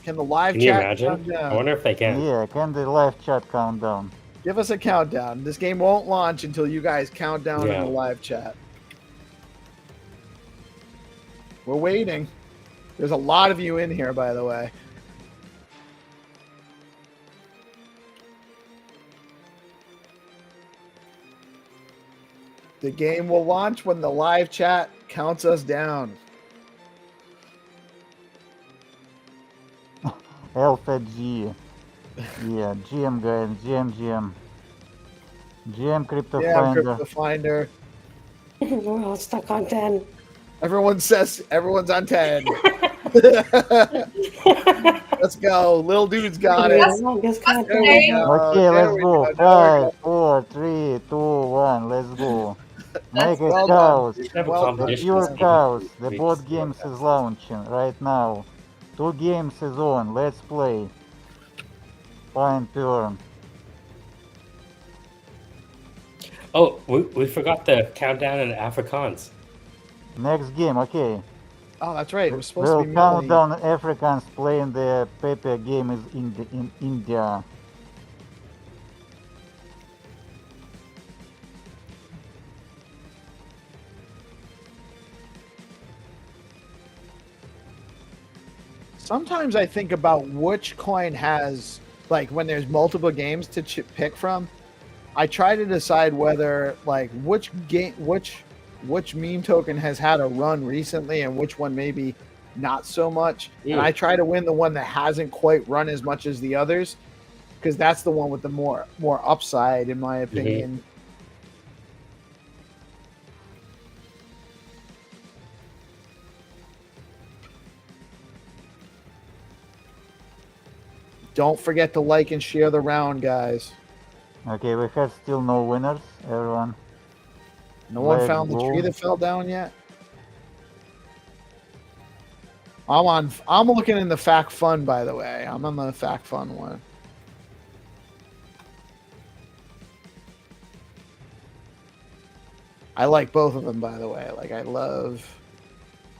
[SPEAKER 1] Can the live
[SPEAKER 3] Can you
[SPEAKER 1] chat
[SPEAKER 3] imagine?
[SPEAKER 1] count down?
[SPEAKER 3] I wonder if they can.
[SPEAKER 5] Yeah, can the live chat count down?
[SPEAKER 1] Give us a countdown. This game won't launch until you guys count down in
[SPEAKER 3] Yeah.
[SPEAKER 1] the live chat. We're waiting. There's a lot of you in here, by the way. The game will launch when the live chat counts us down.
[SPEAKER 5] Alpha G. Yeah, GM guys, GM. GM Crypto
[SPEAKER 1] Yeah,
[SPEAKER 5] Finder.
[SPEAKER 1] Crypto Finder.
[SPEAKER 3] We're all stuck on 10.
[SPEAKER 1] Everyone says everyone's on 10. Let's go. Lil Dude's got it.
[SPEAKER 4] That's-
[SPEAKER 1] There we go.
[SPEAKER 5] Okay,
[SPEAKER 1] There
[SPEAKER 5] let's
[SPEAKER 1] we
[SPEAKER 5] go.
[SPEAKER 1] go. There we
[SPEAKER 5] 5, 4, 3, 2, 1. Let's go. Make it
[SPEAKER 1] well
[SPEAKER 5] cows.
[SPEAKER 3] We should have a
[SPEAKER 1] Well,
[SPEAKER 5] The
[SPEAKER 3] competition.
[SPEAKER 5] pure
[SPEAKER 3] this week.
[SPEAKER 5] cows. The
[SPEAKER 3] Weeks.
[SPEAKER 5] board games is launching right now. 2 games is on. Let's play. Fine turn.
[SPEAKER 3] Oh, we forgot the countdown in Afrikaans.
[SPEAKER 5] Next game, okay.
[SPEAKER 1] Oh, that's right. It was supposed
[SPEAKER 5] We'll
[SPEAKER 1] to be
[SPEAKER 5] count
[SPEAKER 1] Melody.
[SPEAKER 5] down Africans playing the PEPE game is in India.
[SPEAKER 1] Sometimes I think about which coin has, like, when there's multiple games to pick from, I try to decide whether, like, which meme token has had a run recently and which one maybe not so much. And I try to win the one that hasn't quite run as much as the others, because that's the one with the more upside, in my opinion. Don't forget to like and share the round, guys.
[SPEAKER 5] Okay, we have still no winners, everyone.
[SPEAKER 1] No one
[SPEAKER 5] Let's
[SPEAKER 1] found the
[SPEAKER 5] go.
[SPEAKER 1] tree that fell down yet? I'm looking in the Fact Fun, by the way. I'm on the Fact Fun one. I like both of them, by the way. Like, I love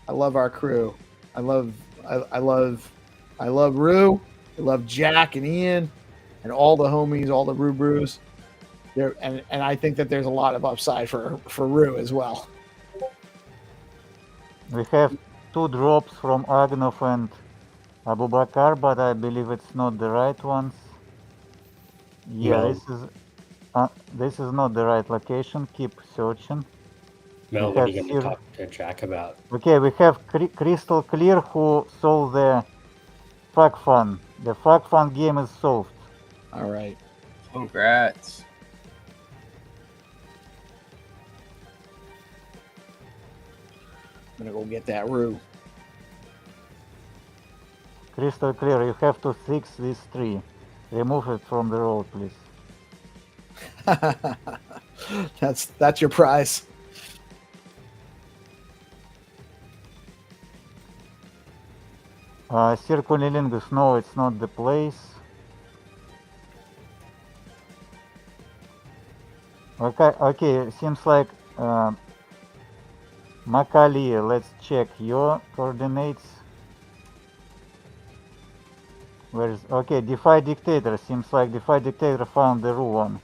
[SPEAKER 1] our crew. I love Rue. I love Jack and Ian and all the homies, all the Rue Brews. And I think that there's a lot of upside for Rue as well.
[SPEAKER 5] We have 2 drops from Agnov and Abubakar, but I believe it's not the right ones. Yeah,
[SPEAKER 3] No.
[SPEAKER 5] this is not the right location. Keep searching.
[SPEAKER 3] Mel,
[SPEAKER 5] We
[SPEAKER 3] what are
[SPEAKER 5] have
[SPEAKER 3] you going to talk to Jack about?
[SPEAKER 5] Okay, we have Crystal Clear who solved the Fact Fun. The Fact Fun game is solved.
[SPEAKER 1] All right.
[SPEAKER 2] Congrats.
[SPEAKER 1] I'm going to go get that Rue.
[SPEAKER 5] Crystal Clear, you have to fix this tree. Remove it from the road, please.
[SPEAKER 1] That's your prize.
[SPEAKER 5] Circulilingus, no, it's not the place. Okay, seems like Macaulay, let's check your coordinates. Where's okay, DeFi Dictator, seems like DeFi Dictator found the Rue one.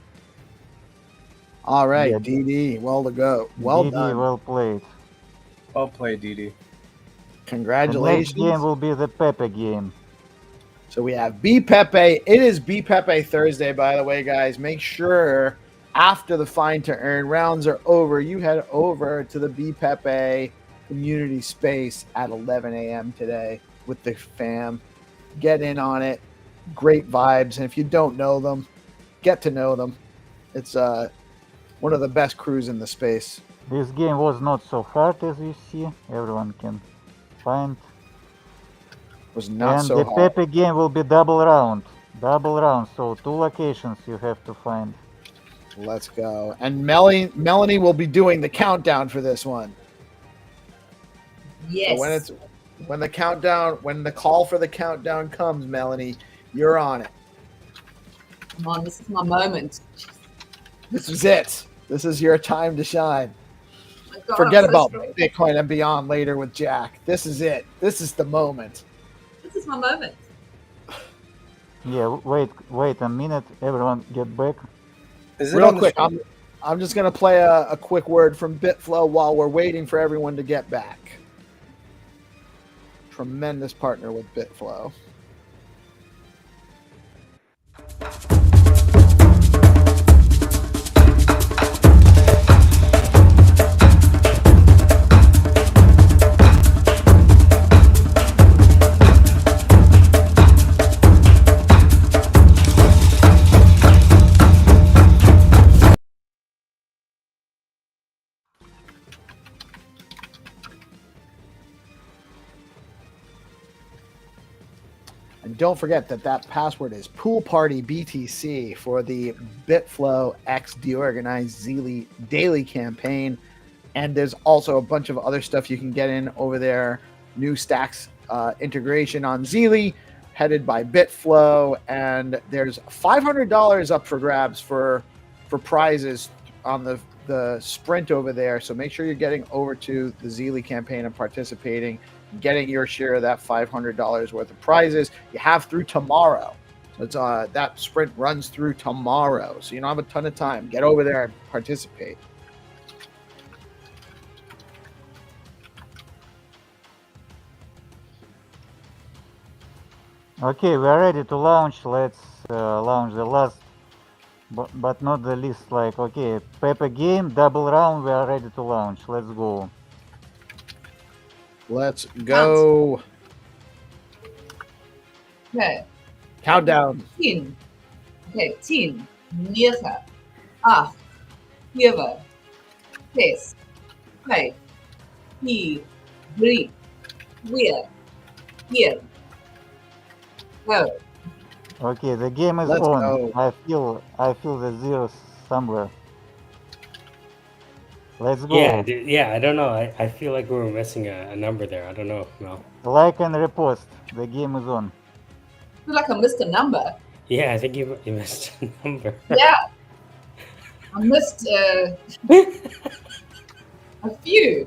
[SPEAKER 1] All right,
[SPEAKER 5] Yeah.
[SPEAKER 1] DD, well to go. Well
[SPEAKER 5] DD,
[SPEAKER 1] done.
[SPEAKER 5] well played.
[SPEAKER 2] Well played, Didi.
[SPEAKER 1] Congratulations.
[SPEAKER 5] The next game will be the PEPE game.
[SPEAKER 1] So we have BPEPE. It is BPEPE Thursday, by the way, guys. Make sure after the Find to Earn rounds are over, you head over to the BPEPE community space at 11 a.m. today with the fam. Get in on it. Great vibes. And if you don't know them, get to know them. It's one of the best crews in the space.
[SPEAKER 5] This game was not so hard as you see. Everyone can find.
[SPEAKER 1] Was not
[SPEAKER 5] And
[SPEAKER 1] so
[SPEAKER 5] the
[SPEAKER 1] hard.
[SPEAKER 5] PEPE game will be double round. Double round. So 2 locations you have to find.
[SPEAKER 1] Let's go. And Melanie will be doing the countdown for this one.
[SPEAKER 4] Yes.
[SPEAKER 1] So when the call for the countdown comes, Melanie, you're on it.
[SPEAKER 4] Come on, this is my moment.
[SPEAKER 1] This is it. This is your time to shine.
[SPEAKER 4] My God,
[SPEAKER 1] Forget
[SPEAKER 4] I'm so
[SPEAKER 1] about
[SPEAKER 4] straight.
[SPEAKER 1] Bitcoin and beyond later with Jack. This is it. This is the moment.
[SPEAKER 4] This is my moment.
[SPEAKER 5] Yeah, wait a minute. Everyone get back.
[SPEAKER 2] Is it
[SPEAKER 1] Real
[SPEAKER 2] on the
[SPEAKER 1] quick,
[SPEAKER 2] screen?
[SPEAKER 1] I'm just going to play a quick word from Bitflow while we're waiting for everyone to get back. Tremendous partner with Bitflow. And don't forget that password is Pool Party BTC for the Bitflow X DeOrganized Zeely daily campaign. And there's also a bunch of other stuff you can get in over there. New stacks integration on Zeely, headed by Bitflow. And there's $500 up for grabs for prizes on the sprint over there. So make sure you're getting over to the Zeely campaign and participating, getting your share of that $500 worth of prizes. You have through tomorrow. So it's that sprint runs through tomorrow. So you don't have a ton of time. Get over there and participate.
[SPEAKER 5] Okay, we are ready to launch. Let's launch the last, but not the least. Like, okay, PEPE game, double round. We are ready to launch. Let's go.
[SPEAKER 1] Let's go.
[SPEAKER 4] Okay.
[SPEAKER 1] Countdown.
[SPEAKER 4] 10. Okay, 10, 9, 8, 7, 6, 5, 4, 3, 2, 1. Go.
[SPEAKER 5] Okay, the game is
[SPEAKER 1] Let's
[SPEAKER 5] on.
[SPEAKER 1] go.
[SPEAKER 5] I feel the zeros somewhere. Let's go.
[SPEAKER 3] Yeah, dude, yeah. I don't know. I feel like we were missing a number there. I don't know. No.
[SPEAKER 5] Like and repost. The game is on.
[SPEAKER 4] I feel like I missed a number.
[SPEAKER 3] Yeah, I think you missed a number.
[SPEAKER 4] Yeah. I missed a few.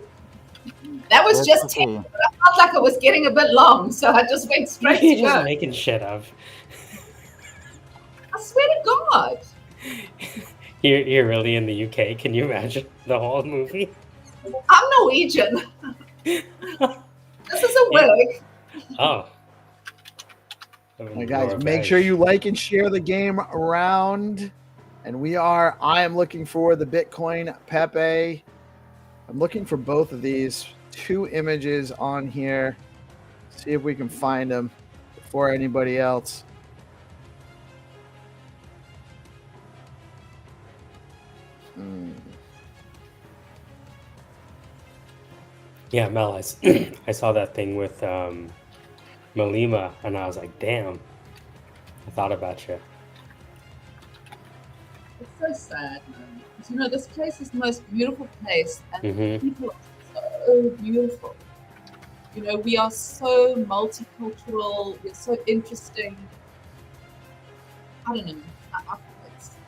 [SPEAKER 4] That was
[SPEAKER 5] That's
[SPEAKER 4] just
[SPEAKER 5] okay.
[SPEAKER 4] 10, but I felt like it was getting a bit long, so I just went straight to
[SPEAKER 3] You're just
[SPEAKER 4] go.
[SPEAKER 3] making shit up.
[SPEAKER 4] I swear to God.
[SPEAKER 3] You're really in the UK. Can you imagine the whole movie?
[SPEAKER 4] I'm Norwegian. This is a work.
[SPEAKER 3] Oh.
[SPEAKER 1] Hey guys, make sure you like and share the game around. And I am looking for the Bitcoin PEPE. I'm looking for both of these 2 images on here. See if we can find them before anybody else.
[SPEAKER 3] Yeah, Mel, I saw that thing with Malima, and I was like, damn. I thought about you.
[SPEAKER 4] It's so sad, man. 'Cause, you know, this place is the most beautiful place, and
[SPEAKER 3] Mhm.
[SPEAKER 4] people are so beautiful. You know, we are so multicultural. We're so interesting. I don't know.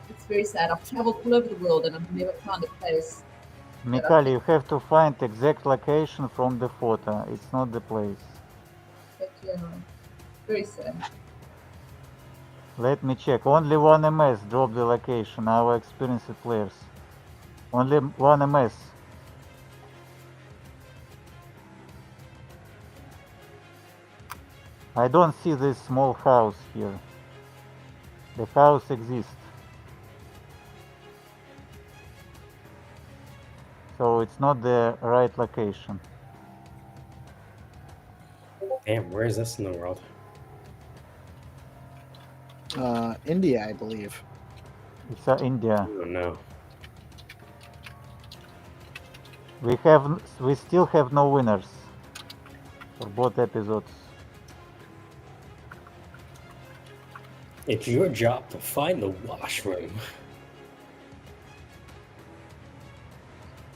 [SPEAKER 4] It's very sad. I've traveled all over the world, and I've never found a place.
[SPEAKER 5] Mikali, you have to find exact location from the photo. It's not the place.
[SPEAKER 4] But yeah, very sad.
[SPEAKER 5] Let me check. Only one MS dropped the location. Our experienced players. Only one MS. I don't see this small house here. The house exists. So it's not the right location.
[SPEAKER 3] Damn, where is this in the world?
[SPEAKER 1] India, I believe.
[SPEAKER 5] It's India.
[SPEAKER 3] Oh no.
[SPEAKER 5] We still have no winners for both episodes.
[SPEAKER 3] It's your job to find the washroom.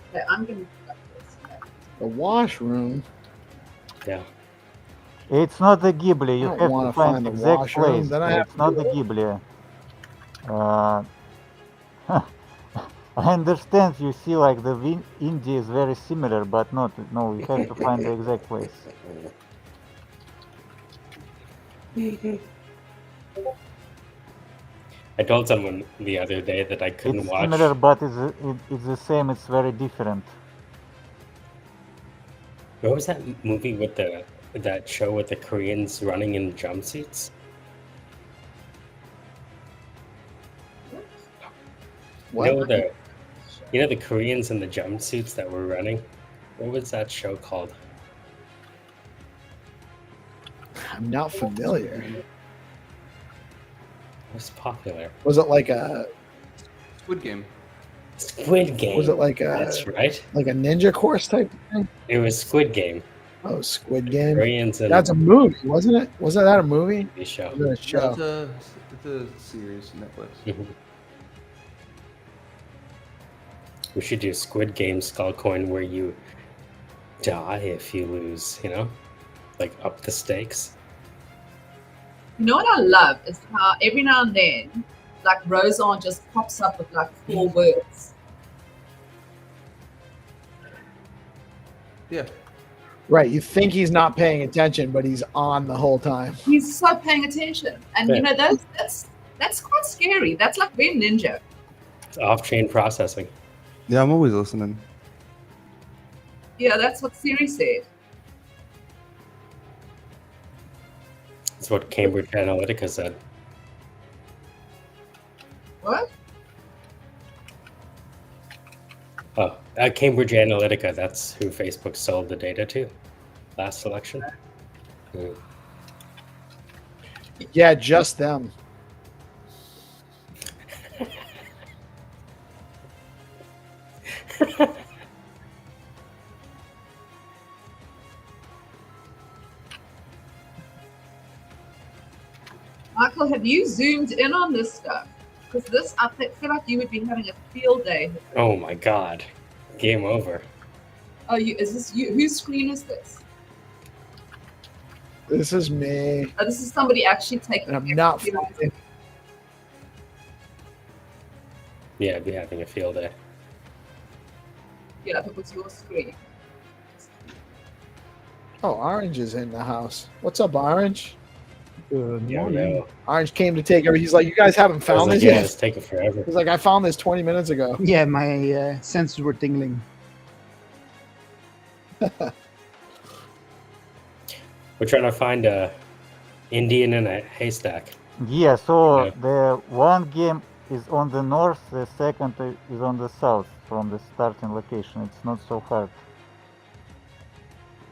[SPEAKER 4] Okay, I'm gonna look up this.
[SPEAKER 1] The washroom.
[SPEAKER 3] Yeah.
[SPEAKER 5] It's not the Ghibli. You
[SPEAKER 1] I don't
[SPEAKER 5] have
[SPEAKER 1] wanna
[SPEAKER 5] to find
[SPEAKER 1] find the
[SPEAKER 5] exact
[SPEAKER 1] washroom,
[SPEAKER 5] place.
[SPEAKER 1] then I have
[SPEAKER 5] It's not the Ghibli. I understand you see like the India is very similar, but not. No, you have to find the exact place.
[SPEAKER 3] I told someone the other day that I couldn't
[SPEAKER 5] It's
[SPEAKER 3] watch.
[SPEAKER 5] similar, but it's the same. It's very different.
[SPEAKER 3] What was that movie with that show with the Koreans running in jumpsuits?
[SPEAKER 1] What?
[SPEAKER 3] You know the Koreans in the jumpsuits that were running? What was that show called?
[SPEAKER 1] I'm not familiar.
[SPEAKER 3] It was popular.
[SPEAKER 1] Was it like a
[SPEAKER 6] Squid Game.
[SPEAKER 3] Squid Game.
[SPEAKER 1] Was it like
[SPEAKER 3] That's right.
[SPEAKER 1] like a ninja course type thing?
[SPEAKER 3] It was Squid Game.
[SPEAKER 1] Oh, Squid Game.
[SPEAKER 3] Koreans and
[SPEAKER 1] That's a movie, wasn't it? Wasn't that a movie?
[SPEAKER 3] TV show.
[SPEAKER 1] Or was it a show?
[SPEAKER 6] It's a series, Netflix.
[SPEAKER 3] Mhm. We should do Squid Game Skull Coin where you die if you lose, you know? Like up the stakes.
[SPEAKER 4] You know what I love is how every now and then, like Roseanne just pops up with like 4 words.
[SPEAKER 6] Yeah.
[SPEAKER 1] Right. You think he's not paying attention, but he's on the whole time.
[SPEAKER 4] He's so paying attention, and you
[SPEAKER 3] Yeah.
[SPEAKER 4] know that's quite scary. That's like being ninja.
[SPEAKER 3] It's off-chain processing.
[SPEAKER 6] Yeah, I'm always listening.
[SPEAKER 4] Yeah, that's what Siri said.
[SPEAKER 3] That's what Cambridge Analytica said.
[SPEAKER 4] What?
[SPEAKER 3] Oh, Cambridge Analytica, that's who Facebook sold the data to last election. Mm.
[SPEAKER 1] Yeah, just them.
[SPEAKER 4] Michael, have you zoomed in on this stuff? Because this, I feel like you would be having a field day.
[SPEAKER 3] Oh my God. Game over.
[SPEAKER 4] Oh, is this you? Whose screen is this?
[SPEAKER 1] This is me.
[SPEAKER 4] Oh, this is somebody actually taking.
[SPEAKER 1] And I'm not
[SPEAKER 4] pictures.
[SPEAKER 1] flying.
[SPEAKER 3] Yeah, I'd be having a field day.
[SPEAKER 4] Yeah, if it was your screen.
[SPEAKER 1] Oh, Orange is in the house. What's up, Orange?
[SPEAKER 7] Good
[SPEAKER 3] Yeah,
[SPEAKER 7] morning.
[SPEAKER 3] no.
[SPEAKER 1] Orange came to take over. He's like, you guys haven't
[SPEAKER 3] I was
[SPEAKER 1] found
[SPEAKER 3] like,
[SPEAKER 1] this
[SPEAKER 3] yeah,
[SPEAKER 1] yet?
[SPEAKER 3] it's taking forever.
[SPEAKER 1] He's like, I found this 20 minutes ago.
[SPEAKER 7] Yeah, my sensors were tingling.
[SPEAKER 3] We're trying to find a Indian in a haystack.
[SPEAKER 5] Yeah, so
[SPEAKER 3] Yeah.
[SPEAKER 5] the one game is on the north, the second is on the south from the starting location. It's not so hard.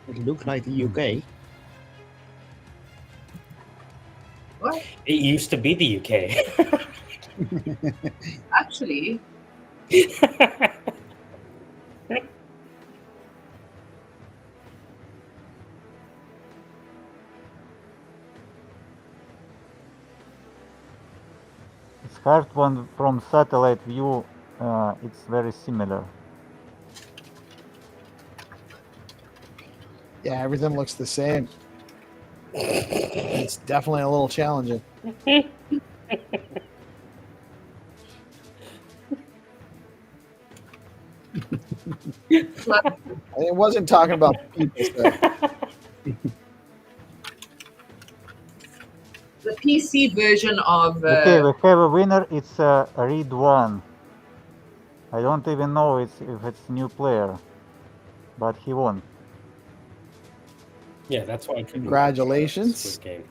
[SPEAKER 7] It looked like the UK.
[SPEAKER 4] What?
[SPEAKER 3] It used to be the UK.
[SPEAKER 4] Actually,
[SPEAKER 5] It's hard one from satellite view. It's very similar.
[SPEAKER 1] Yeah, everything looks the same. It's definitely a little challenging. It wasn't talking about people. So.
[SPEAKER 4] the PC version of
[SPEAKER 5] Okay, we have a winner. It's Read One. I don't even know if it's new player, but he won.
[SPEAKER 3] Yeah, that's why I couldn't.
[SPEAKER 1] Congratulations.
[SPEAKER 3] Squid Game.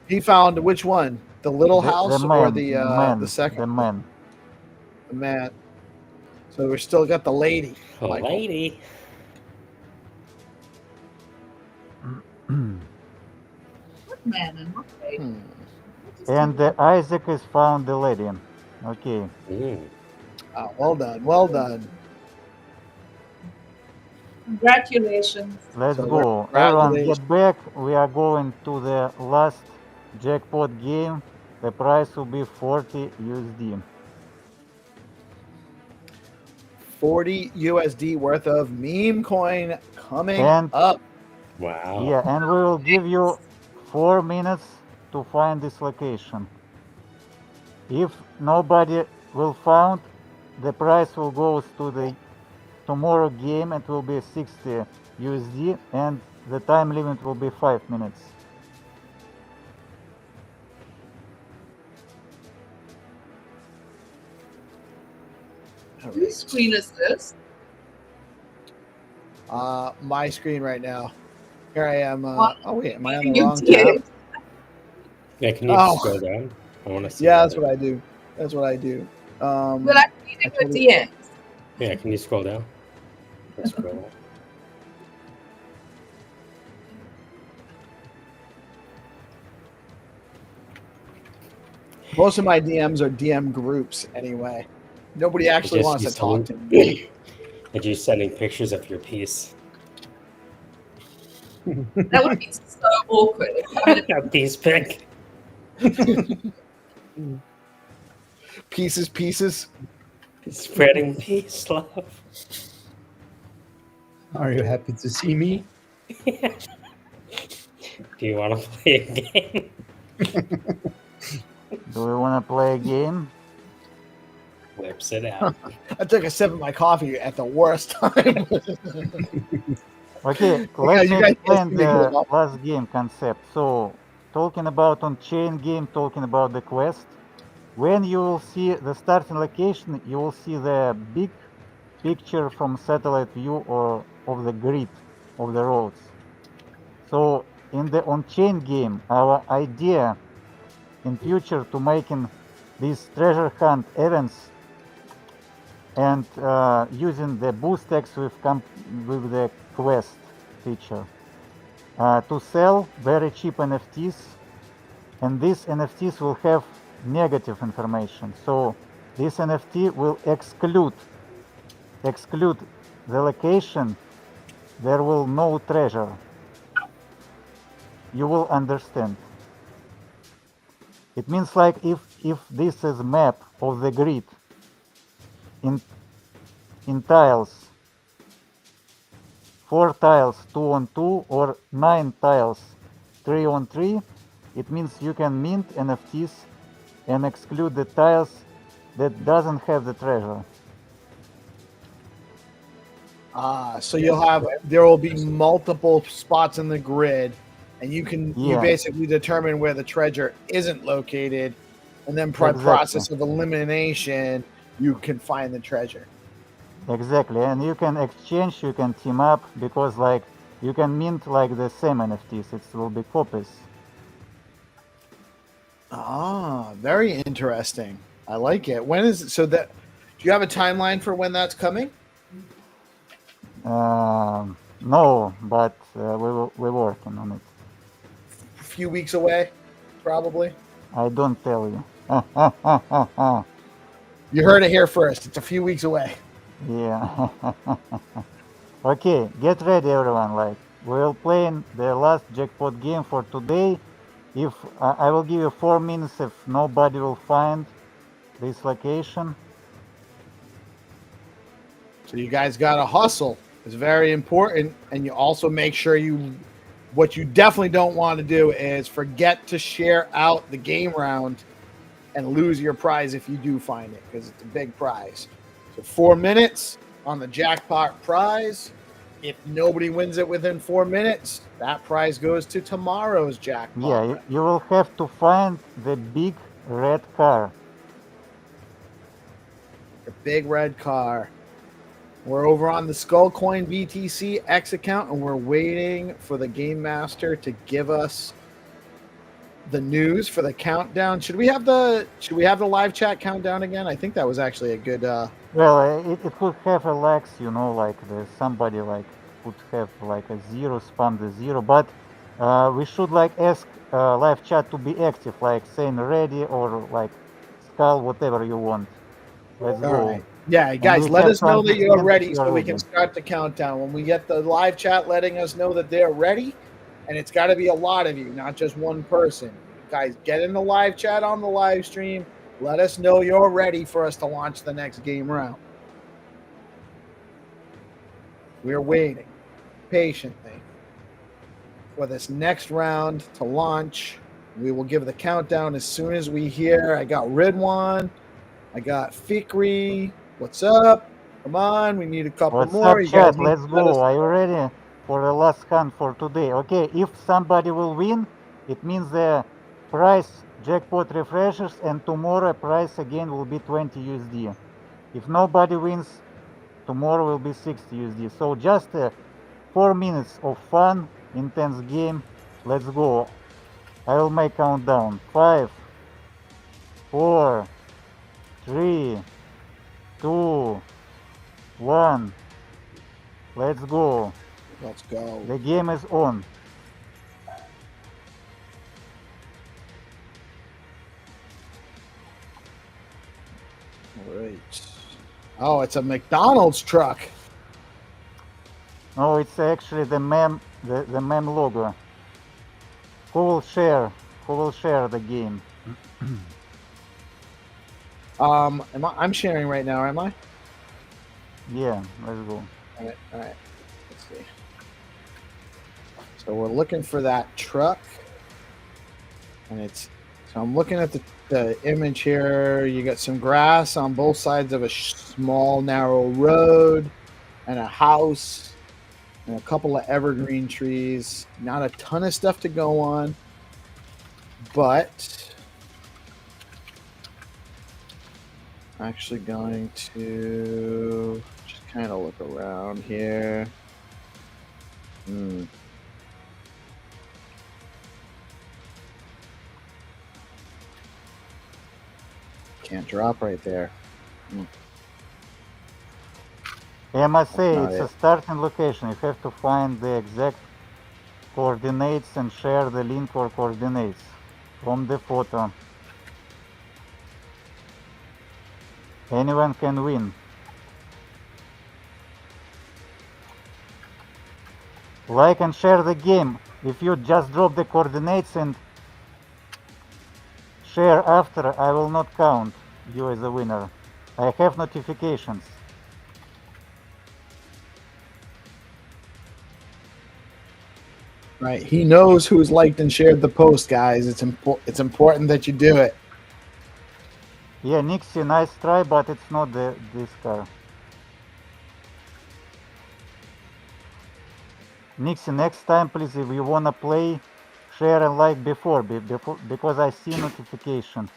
[SPEAKER 1] He found which one? The little house or the
[SPEAKER 5] man,
[SPEAKER 1] the second?
[SPEAKER 5] the man.
[SPEAKER 1] The man. So we still got the lady.
[SPEAKER 3] Oh,
[SPEAKER 1] Michael.
[SPEAKER 3] lady.
[SPEAKER 4] what man and what lady?
[SPEAKER 1] Hmm.
[SPEAKER 5] And Isaac has found the lady. Okay.
[SPEAKER 3] Mm.
[SPEAKER 1] Oh, well done. Well done.
[SPEAKER 4] Congratulations.
[SPEAKER 5] Let's
[SPEAKER 1] So
[SPEAKER 5] go. Everyone
[SPEAKER 1] congratulations.
[SPEAKER 5] get back. We are going to the last jackpot game. The price will be 40 USD.
[SPEAKER 1] 40 USD worth of meme coin coming
[SPEAKER 5] And-
[SPEAKER 1] up.
[SPEAKER 3] Wow.
[SPEAKER 5] Yeah, and we will give you 4 minutes to find this location. If nobody will found, the price will go to the tomorrow game. It will be 60 USD and the time limit will be 5 minutes.
[SPEAKER 4] Whose screen is this?
[SPEAKER 1] My screen right now. Here I am.
[SPEAKER 4] What?
[SPEAKER 1] Oh wait, am I on the
[SPEAKER 4] You
[SPEAKER 1] wrong
[SPEAKER 4] did.
[SPEAKER 1] tab?
[SPEAKER 3] Yeah, can you
[SPEAKER 1] Oh.
[SPEAKER 3] scroll down? I want to see.
[SPEAKER 1] Yeah,
[SPEAKER 3] that.
[SPEAKER 1] that's what I do. That's what I do.
[SPEAKER 4] Will I see it at the end?
[SPEAKER 3] Yeah, can you scroll down? Let's scroll down.
[SPEAKER 1] Most of my DMs are DM groups anyway. Nobody actually
[SPEAKER 3] Just
[SPEAKER 1] wants
[SPEAKER 3] you
[SPEAKER 1] to talk to
[SPEAKER 3] sending-
[SPEAKER 1] me.
[SPEAKER 3] And you sending pictures of your piece.
[SPEAKER 4] That would be so awkward.
[SPEAKER 3] A piece pic.
[SPEAKER 1] Pieces.
[SPEAKER 3] Spreading peace, love.
[SPEAKER 7] Are you happy to see me?
[SPEAKER 3] Do you want to play a game?
[SPEAKER 5] Do we want to play a game?
[SPEAKER 3] Whips it out.
[SPEAKER 1] I took a sip of my coffee at the worst time.
[SPEAKER 5] Okay,
[SPEAKER 1] Yeah,
[SPEAKER 5] let
[SPEAKER 1] you
[SPEAKER 5] me
[SPEAKER 1] guys
[SPEAKER 5] explain
[SPEAKER 1] make
[SPEAKER 5] the
[SPEAKER 1] it up.
[SPEAKER 5] last game concept. So, talking about on-chain game, talking about the quest, when you will see the starting location, you will see the big picture from satellite view or of the grid of the roads. So, in the on-chain game, our idea in future to making these treasure hunt events and using the boost X with the quest feature to sell very cheap NFTs, and these NFTs will have negative information. So this NFT will exclude the location. There will no treasure. You will understand. It means like if this is map of the grid in tiles, 4 tiles 2 on 2 or 9 tiles 3 on 3, it means you can mint NFTs and exclude the tiles that doesn't have the treasure.
[SPEAKER 1] So there will be multiple spots in the grid, and you basically determine where the treasure isn't located, and then process of elimination, you can find the treasure.
[SPEAKER 5] Exactly, and you can exchange, you can team up, because like you can mint like the same NFTs. It will be copies.
[SPEAKER 1] Very interesting. I like it. When is it? So that, do you have a timeline for when that's coming?
[SPEAKER 5] No, but we're working on it.
[SPEAKER 1] A few weeks away, probably.
[SPEAKER 5] I don't tell you.
[SPEAKER 1] You heard it here first. It's a few weeks away.
[SPEAKER 5] Yeah. Okay, get ready, everyone. Like we'll play the last jackpot game for today. If I will give you 4 minutes if nobody will find this location.
[SPEAKER 1] So you guys got to hustle. It's very important, and you also make sure what you definitely don't want to do is forget to share out the game round and lose your prize if you do find it, because it's a big prize. So 4 minutes on the jackpot prize. If nobody wins it within 4 minutes, that prize goes to tomorrow's jackpot.
[SPEAKER 5] Yeah, you will have to find the big red car.
[SPEAKER 1] The big red car. We're over on the Skullcoin BTC X account, and we're waiting for the game master to give us the news for the countdown. Should we have the live chat countdown again? I think that was actually a good.
[SPEAKER 5] Well, it could have a lax, like somebody like could have like a 0, spam the 0, but we should like ask live chat to be active, like saying ready or like skull, whatever you want. Let's go.
[SPEAKER 1] Right. Yeah, guys, let us know that you're ready so we can start the countdown. When we get the live chat letting us know that they're ready, and it's got to be a lot of you, not just one person. Guys, get in the live chat on the live stream. Let us know you're ready for us to launch the next game round. We're waiting patiently for this next round to launch. We will give the countdown as soon as we hear. I got Ridwan. I got Fikri. What's up? Come on, we need a couple
[SPEAKER 5] What's
[SPEAKER 1] more.
[SPEAKER 5] up, chat? Let's go. Are you ready for the last hunt for today? Okay, if somebody will win, it means the price jackpot refreshes, and tomorrow price again will be 20 USD. If nobody wins, tomorrow will be 60 USD. So just 4 minutes of fun, intense game. Let's go. I will make countdown. 5, 4, 3, 2, 1. Let's go.
[SPEAKER 1] Let's go.
[SPEAKER 5] The game is on.
[SPEAKER 1] All right. Oh, it's a McDonald's truck.
[SPEAKER 5] No, it's actually the mem logo. Who will share the game?
[SPEAKER 1] I'm sharing right now, am I?
[SPEAKER 5] Yeah, let's go.
[SPEAKER 1] All right. Let's see. So we're looking for that truck, and so I'm looking at the image here. You got some grass on both sides of a small, narrow road, and a house, and a couple of evergreen trees. Not a ton of stuff to go on, but I'm actually going to just kind of look around here. Can't drop right there.
[SPEAKER 5] I must say,
[SPEAKER 1] That's
[SPEAKER 5] it's
[SPEAKER 1] not
[SPEAKER 5] a starting location. You have to find the exact coordinates and share the link or coordinates from the photo. Anyone can win. Like and share the game. If you just drop the coordinates and share after, I will not count you as a winner. I have notifications.
[SPEAKER 1] Right. He knows who's liked and shared the post, guys. It's important that you do it.
[SPEAKER 5] Yeah, Nixie, nice try, but it's not this car. Nixie, next time, please, if you wanna play, share and like before because I see notification.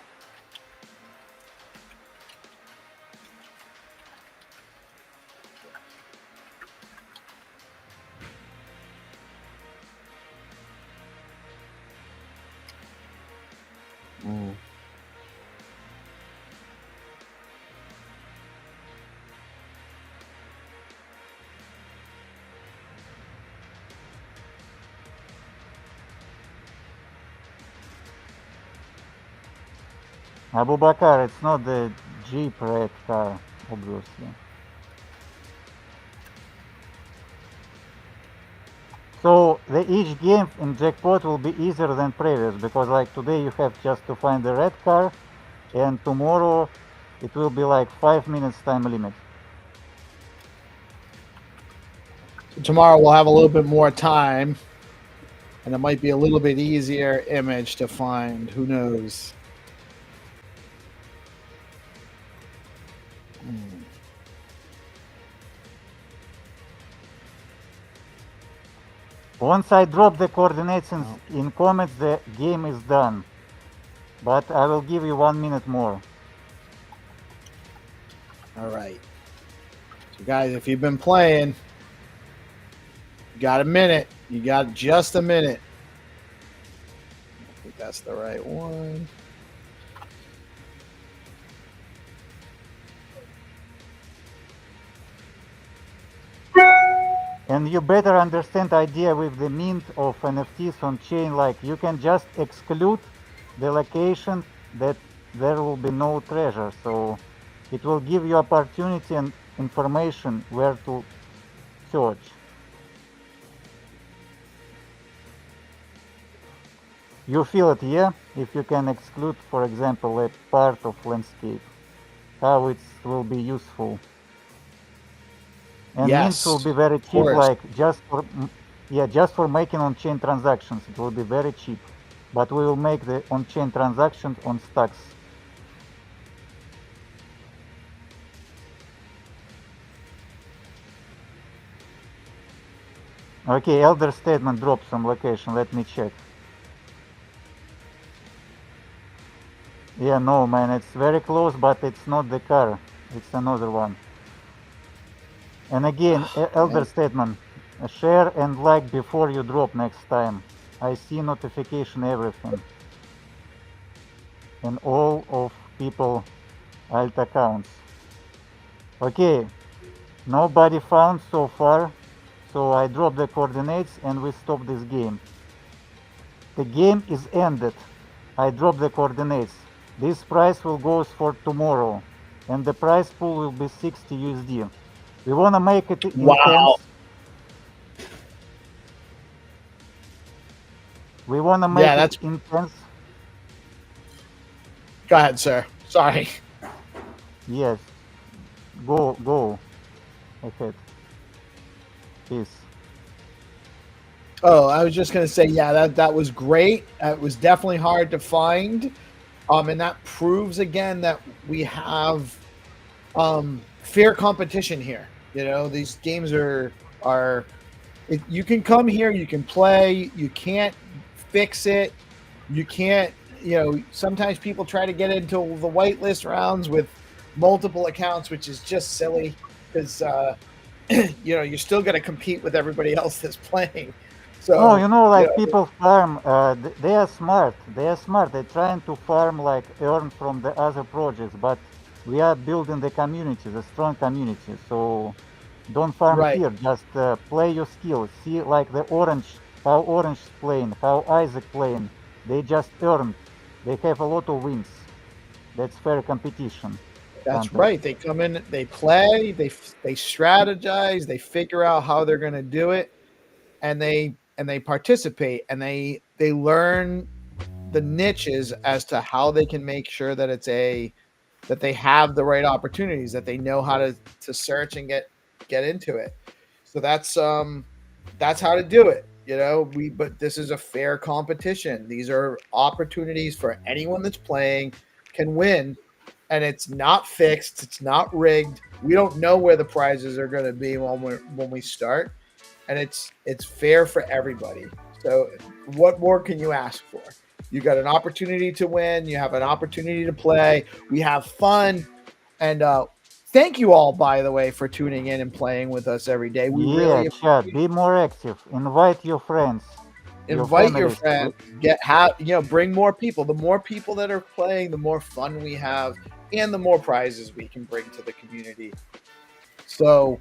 [SPEAKER 5] Abu Bakar, it's not the Jeep red car, obviously. So each game in jackpot will be easier than previous because like today you have just to find the red car, and tomorrow it will be like 5 minutes time limit.
[SPEAKER 1] So tomorrow we'll have a little bit more time, and it might be a little bit easier image to find. Who knows?
[SPEAKER 5] Once I drop the coordinates in comments, the game is done. But I will give you 1 minute more.
[SPEAKER 1] All right. So, guys, if you've been playing, you got a minute. You got just a minute. I think that's the right one.
[SPEAKER 5] And you better understand the idea with the mint of NFTs on chain, like you can just exclude the location that there will be no treasure. So it will give you opportunity and information where to search. You feel it, yeah? If you can exclude, for example, a part of landscape, how it will be useful. And mints will be very cheap, like just for making on-chain transactions. It will be very cheap, but we will make the on-chain transactions on stacks. Okay, Elder Statement dropped some location. Let me check. Yeah, no, man, it's very close, but it's not the car. It's another one. And again, Elder Statement, share and like before you drop next time. I see notification everything. And all of people alt accounts. Okay, nobody found so far. So I drop the coordinates and we stop this game. The game is ended. I drop the coordinates. This price will go for tomorrow. And the price pool will be 60 USD. We want to make it intense.
[SPEAKER 1] Wow.
[SPEAKER 5] We want to make it intense.
[SPEAKER 1] Go ahead, sir. Sorry.
[SPEAKER 5] Yes. Go ahead. Peace.
[SPEAKER 1] Oh, I was just gonna say, yeah, that was great. It was definitely hard to find, and that proves again that we have fair competition here. You know, these games are you can come here, you can play, you can't fix it, you can't. You know, sometimes people try to get into the whitelist rounds with multiple accounts, which is just silly because you know, you're still going to compete with everybody else that's playing. So
[SPEAKER 5] No, like
[SPEAKER 1] yeah,
[SPEAKER 5] people farm. They are smart. They are smart. They're trying to farm, like earn from the other projects. But we are building the community, the strong community. So don't farm
[SPEAKER 1] right.
[SPEAKER 5] here. Just play your skill. See, like how Orange is playing, how Isaac playing. They just earned. They have a lot of wins. That's fair competition.
[SPEAKER 1] That's
[SPEAKER 5] Hunter.
[SPEAKER 1] right. They come in, they play, they strategize, they figure out how they're going to do it, and they participate, and they learn the niches as to how they can make sure that that they have the right opportunities, that they know how to search and get into it. So that's how to do it. But this is a fair competition. These are opportunities for anyone that's playing can win, and it's not fixed, it's not rigged. We don't know where the prizes are going to be when we start, and it's fair for everybody. So what more can you ask for? You got an opportunity to win, you have an opportunity to play, we have fun, and thank you all, by the way, for tuning in and playing with us every day. We
[SPEAKER 5] Yeah,
[SPEAKER 1] really
[SPEAKER 5] chat. Be more active. Invite your friends, your
[SPEAKER 1] invite your
[SPEAKER 5] families.
[SPEAKER 1] friends, bring more people. The more people that are playing, the more fun we have, and the more prizes we can bring to the community. So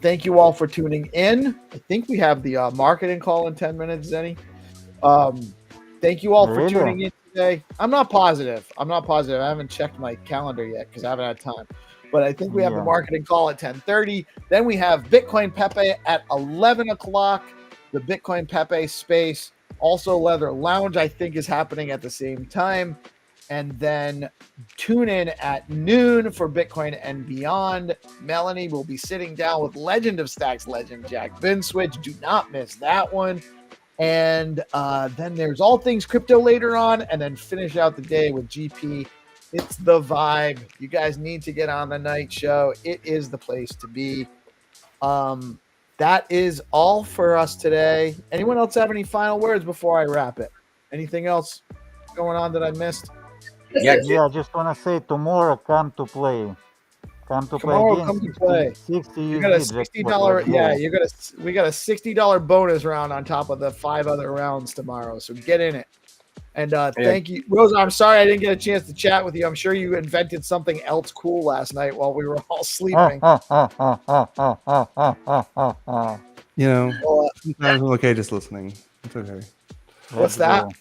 [SPEAKER 1] thank you all for tuning in. I think we have the marketing call in 10 minutes, Zenny. Thank you all for
[SPEAKER 5] Really?
[SPEAKER 1] tuning in today. I'm not positive. I haven't checked my calendar yet because I haven't had time. But I think we have the
[SPEAKER 5] Yeah.
[SPEAKER 1] marketing call at 10:30. Then we have Bitcoin Pepe at 11 o'clock. The Bitcoin Pepe space. Also, Leather Lounge, I think, is happening at the same time. And then tune in at noon for Bitcoin and Beyond. Melanie will be sitting down with Legend of Stacks legend Jack Binswitch. Do not miss that one. And then there's All Things Crypto later on, and then finish out the day with GP. It's the vibe. You guys need to get on the night show. It is the place to be. That is all for us today. Anyone else have any final words before I wrap it? Anything else going on that I missed?
[SPEAKER 2] Yeah,
[SPEAKER 5] Yeah, I just wanna say tomorrow come to play. Come to play
[SPEAKER 1] Tomorrow,
[SPEAKER 5] again.
[SPEAKER 1] come to play.
[SPEAKER 5] 60
[SPEAKER 1] You got a
[SPEAKER 5] USD
[SPEAKER 1] $60.
[SPEAKER 5] jackpot. Let's
[SPEAKER 1] Yeah,
[SPEAKER 5] go.
[SPEAKER 1] we got a $60 bonus round on top of the 5 other rounds tomorrow. So get in it. And thank you, Rosa. I'm sorry I didn't get a chance to chat with you. I'm sure you invented something else cool last night while we were all sleeping.
[SPEAKER 6] You know,
[SPEAKER 1] Well,
[SPEAKER 6] sometimes I'm okay just listening. It's okay.
[SPEAKER 1] what's
[SPEAKER 5] Let's
[SPEAKER 1] that?
[SPEAKER 5] go.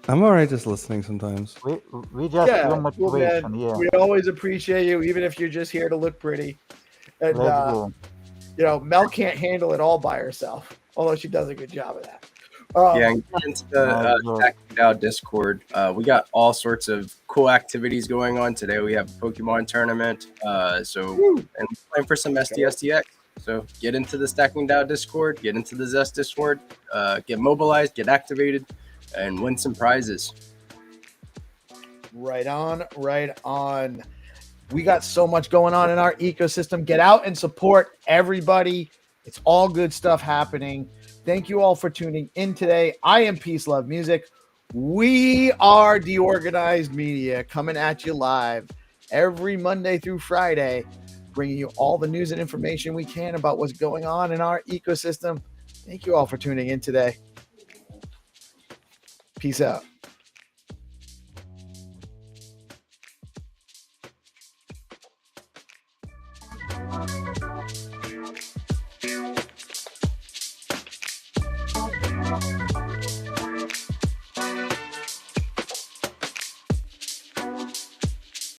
[SPEAKER 6] I'm all right just listening sometimes.
[SPEAKER 5] We just
[SPEAKER 1] Yeah,
[SPEAKER 5] feel
[SPEAKER 1] cool,
[SPEAKER 5] motivation.
[SPEAKER 1] man.
[SPEAKER 5] Yeah.
[SPEAKER 1] We always appreciate you, even if you're just here to look pretty. And
[SPEAKER 5] Let's go.
[SPEAKER 1] Mel can't handle it all by herself, although she does a good job of that.
[SPEAKER 2] Yeah, and get into the StackingDAO Discord. We got all sorts of cool activities going on today. We have a Pokemon tournament, and playing for some SDSDX. So get into the StackingDAO Discord, get into the Zest Discord, get mobilized, get activated, and win some prizes.
[SPEAKER 1] Right on, right on. We got so much going on in our ecosystem. Get out and support everybody. It's all good stuff happening. Thank you all for tuning in today. I am PeaceLoveMusic. We are DeOrganized Media, coming at you live every Monday through Friday, bringing you all the news and information we can about what's going on in our ecosystem. Thank you all for tuning in today. Peace out.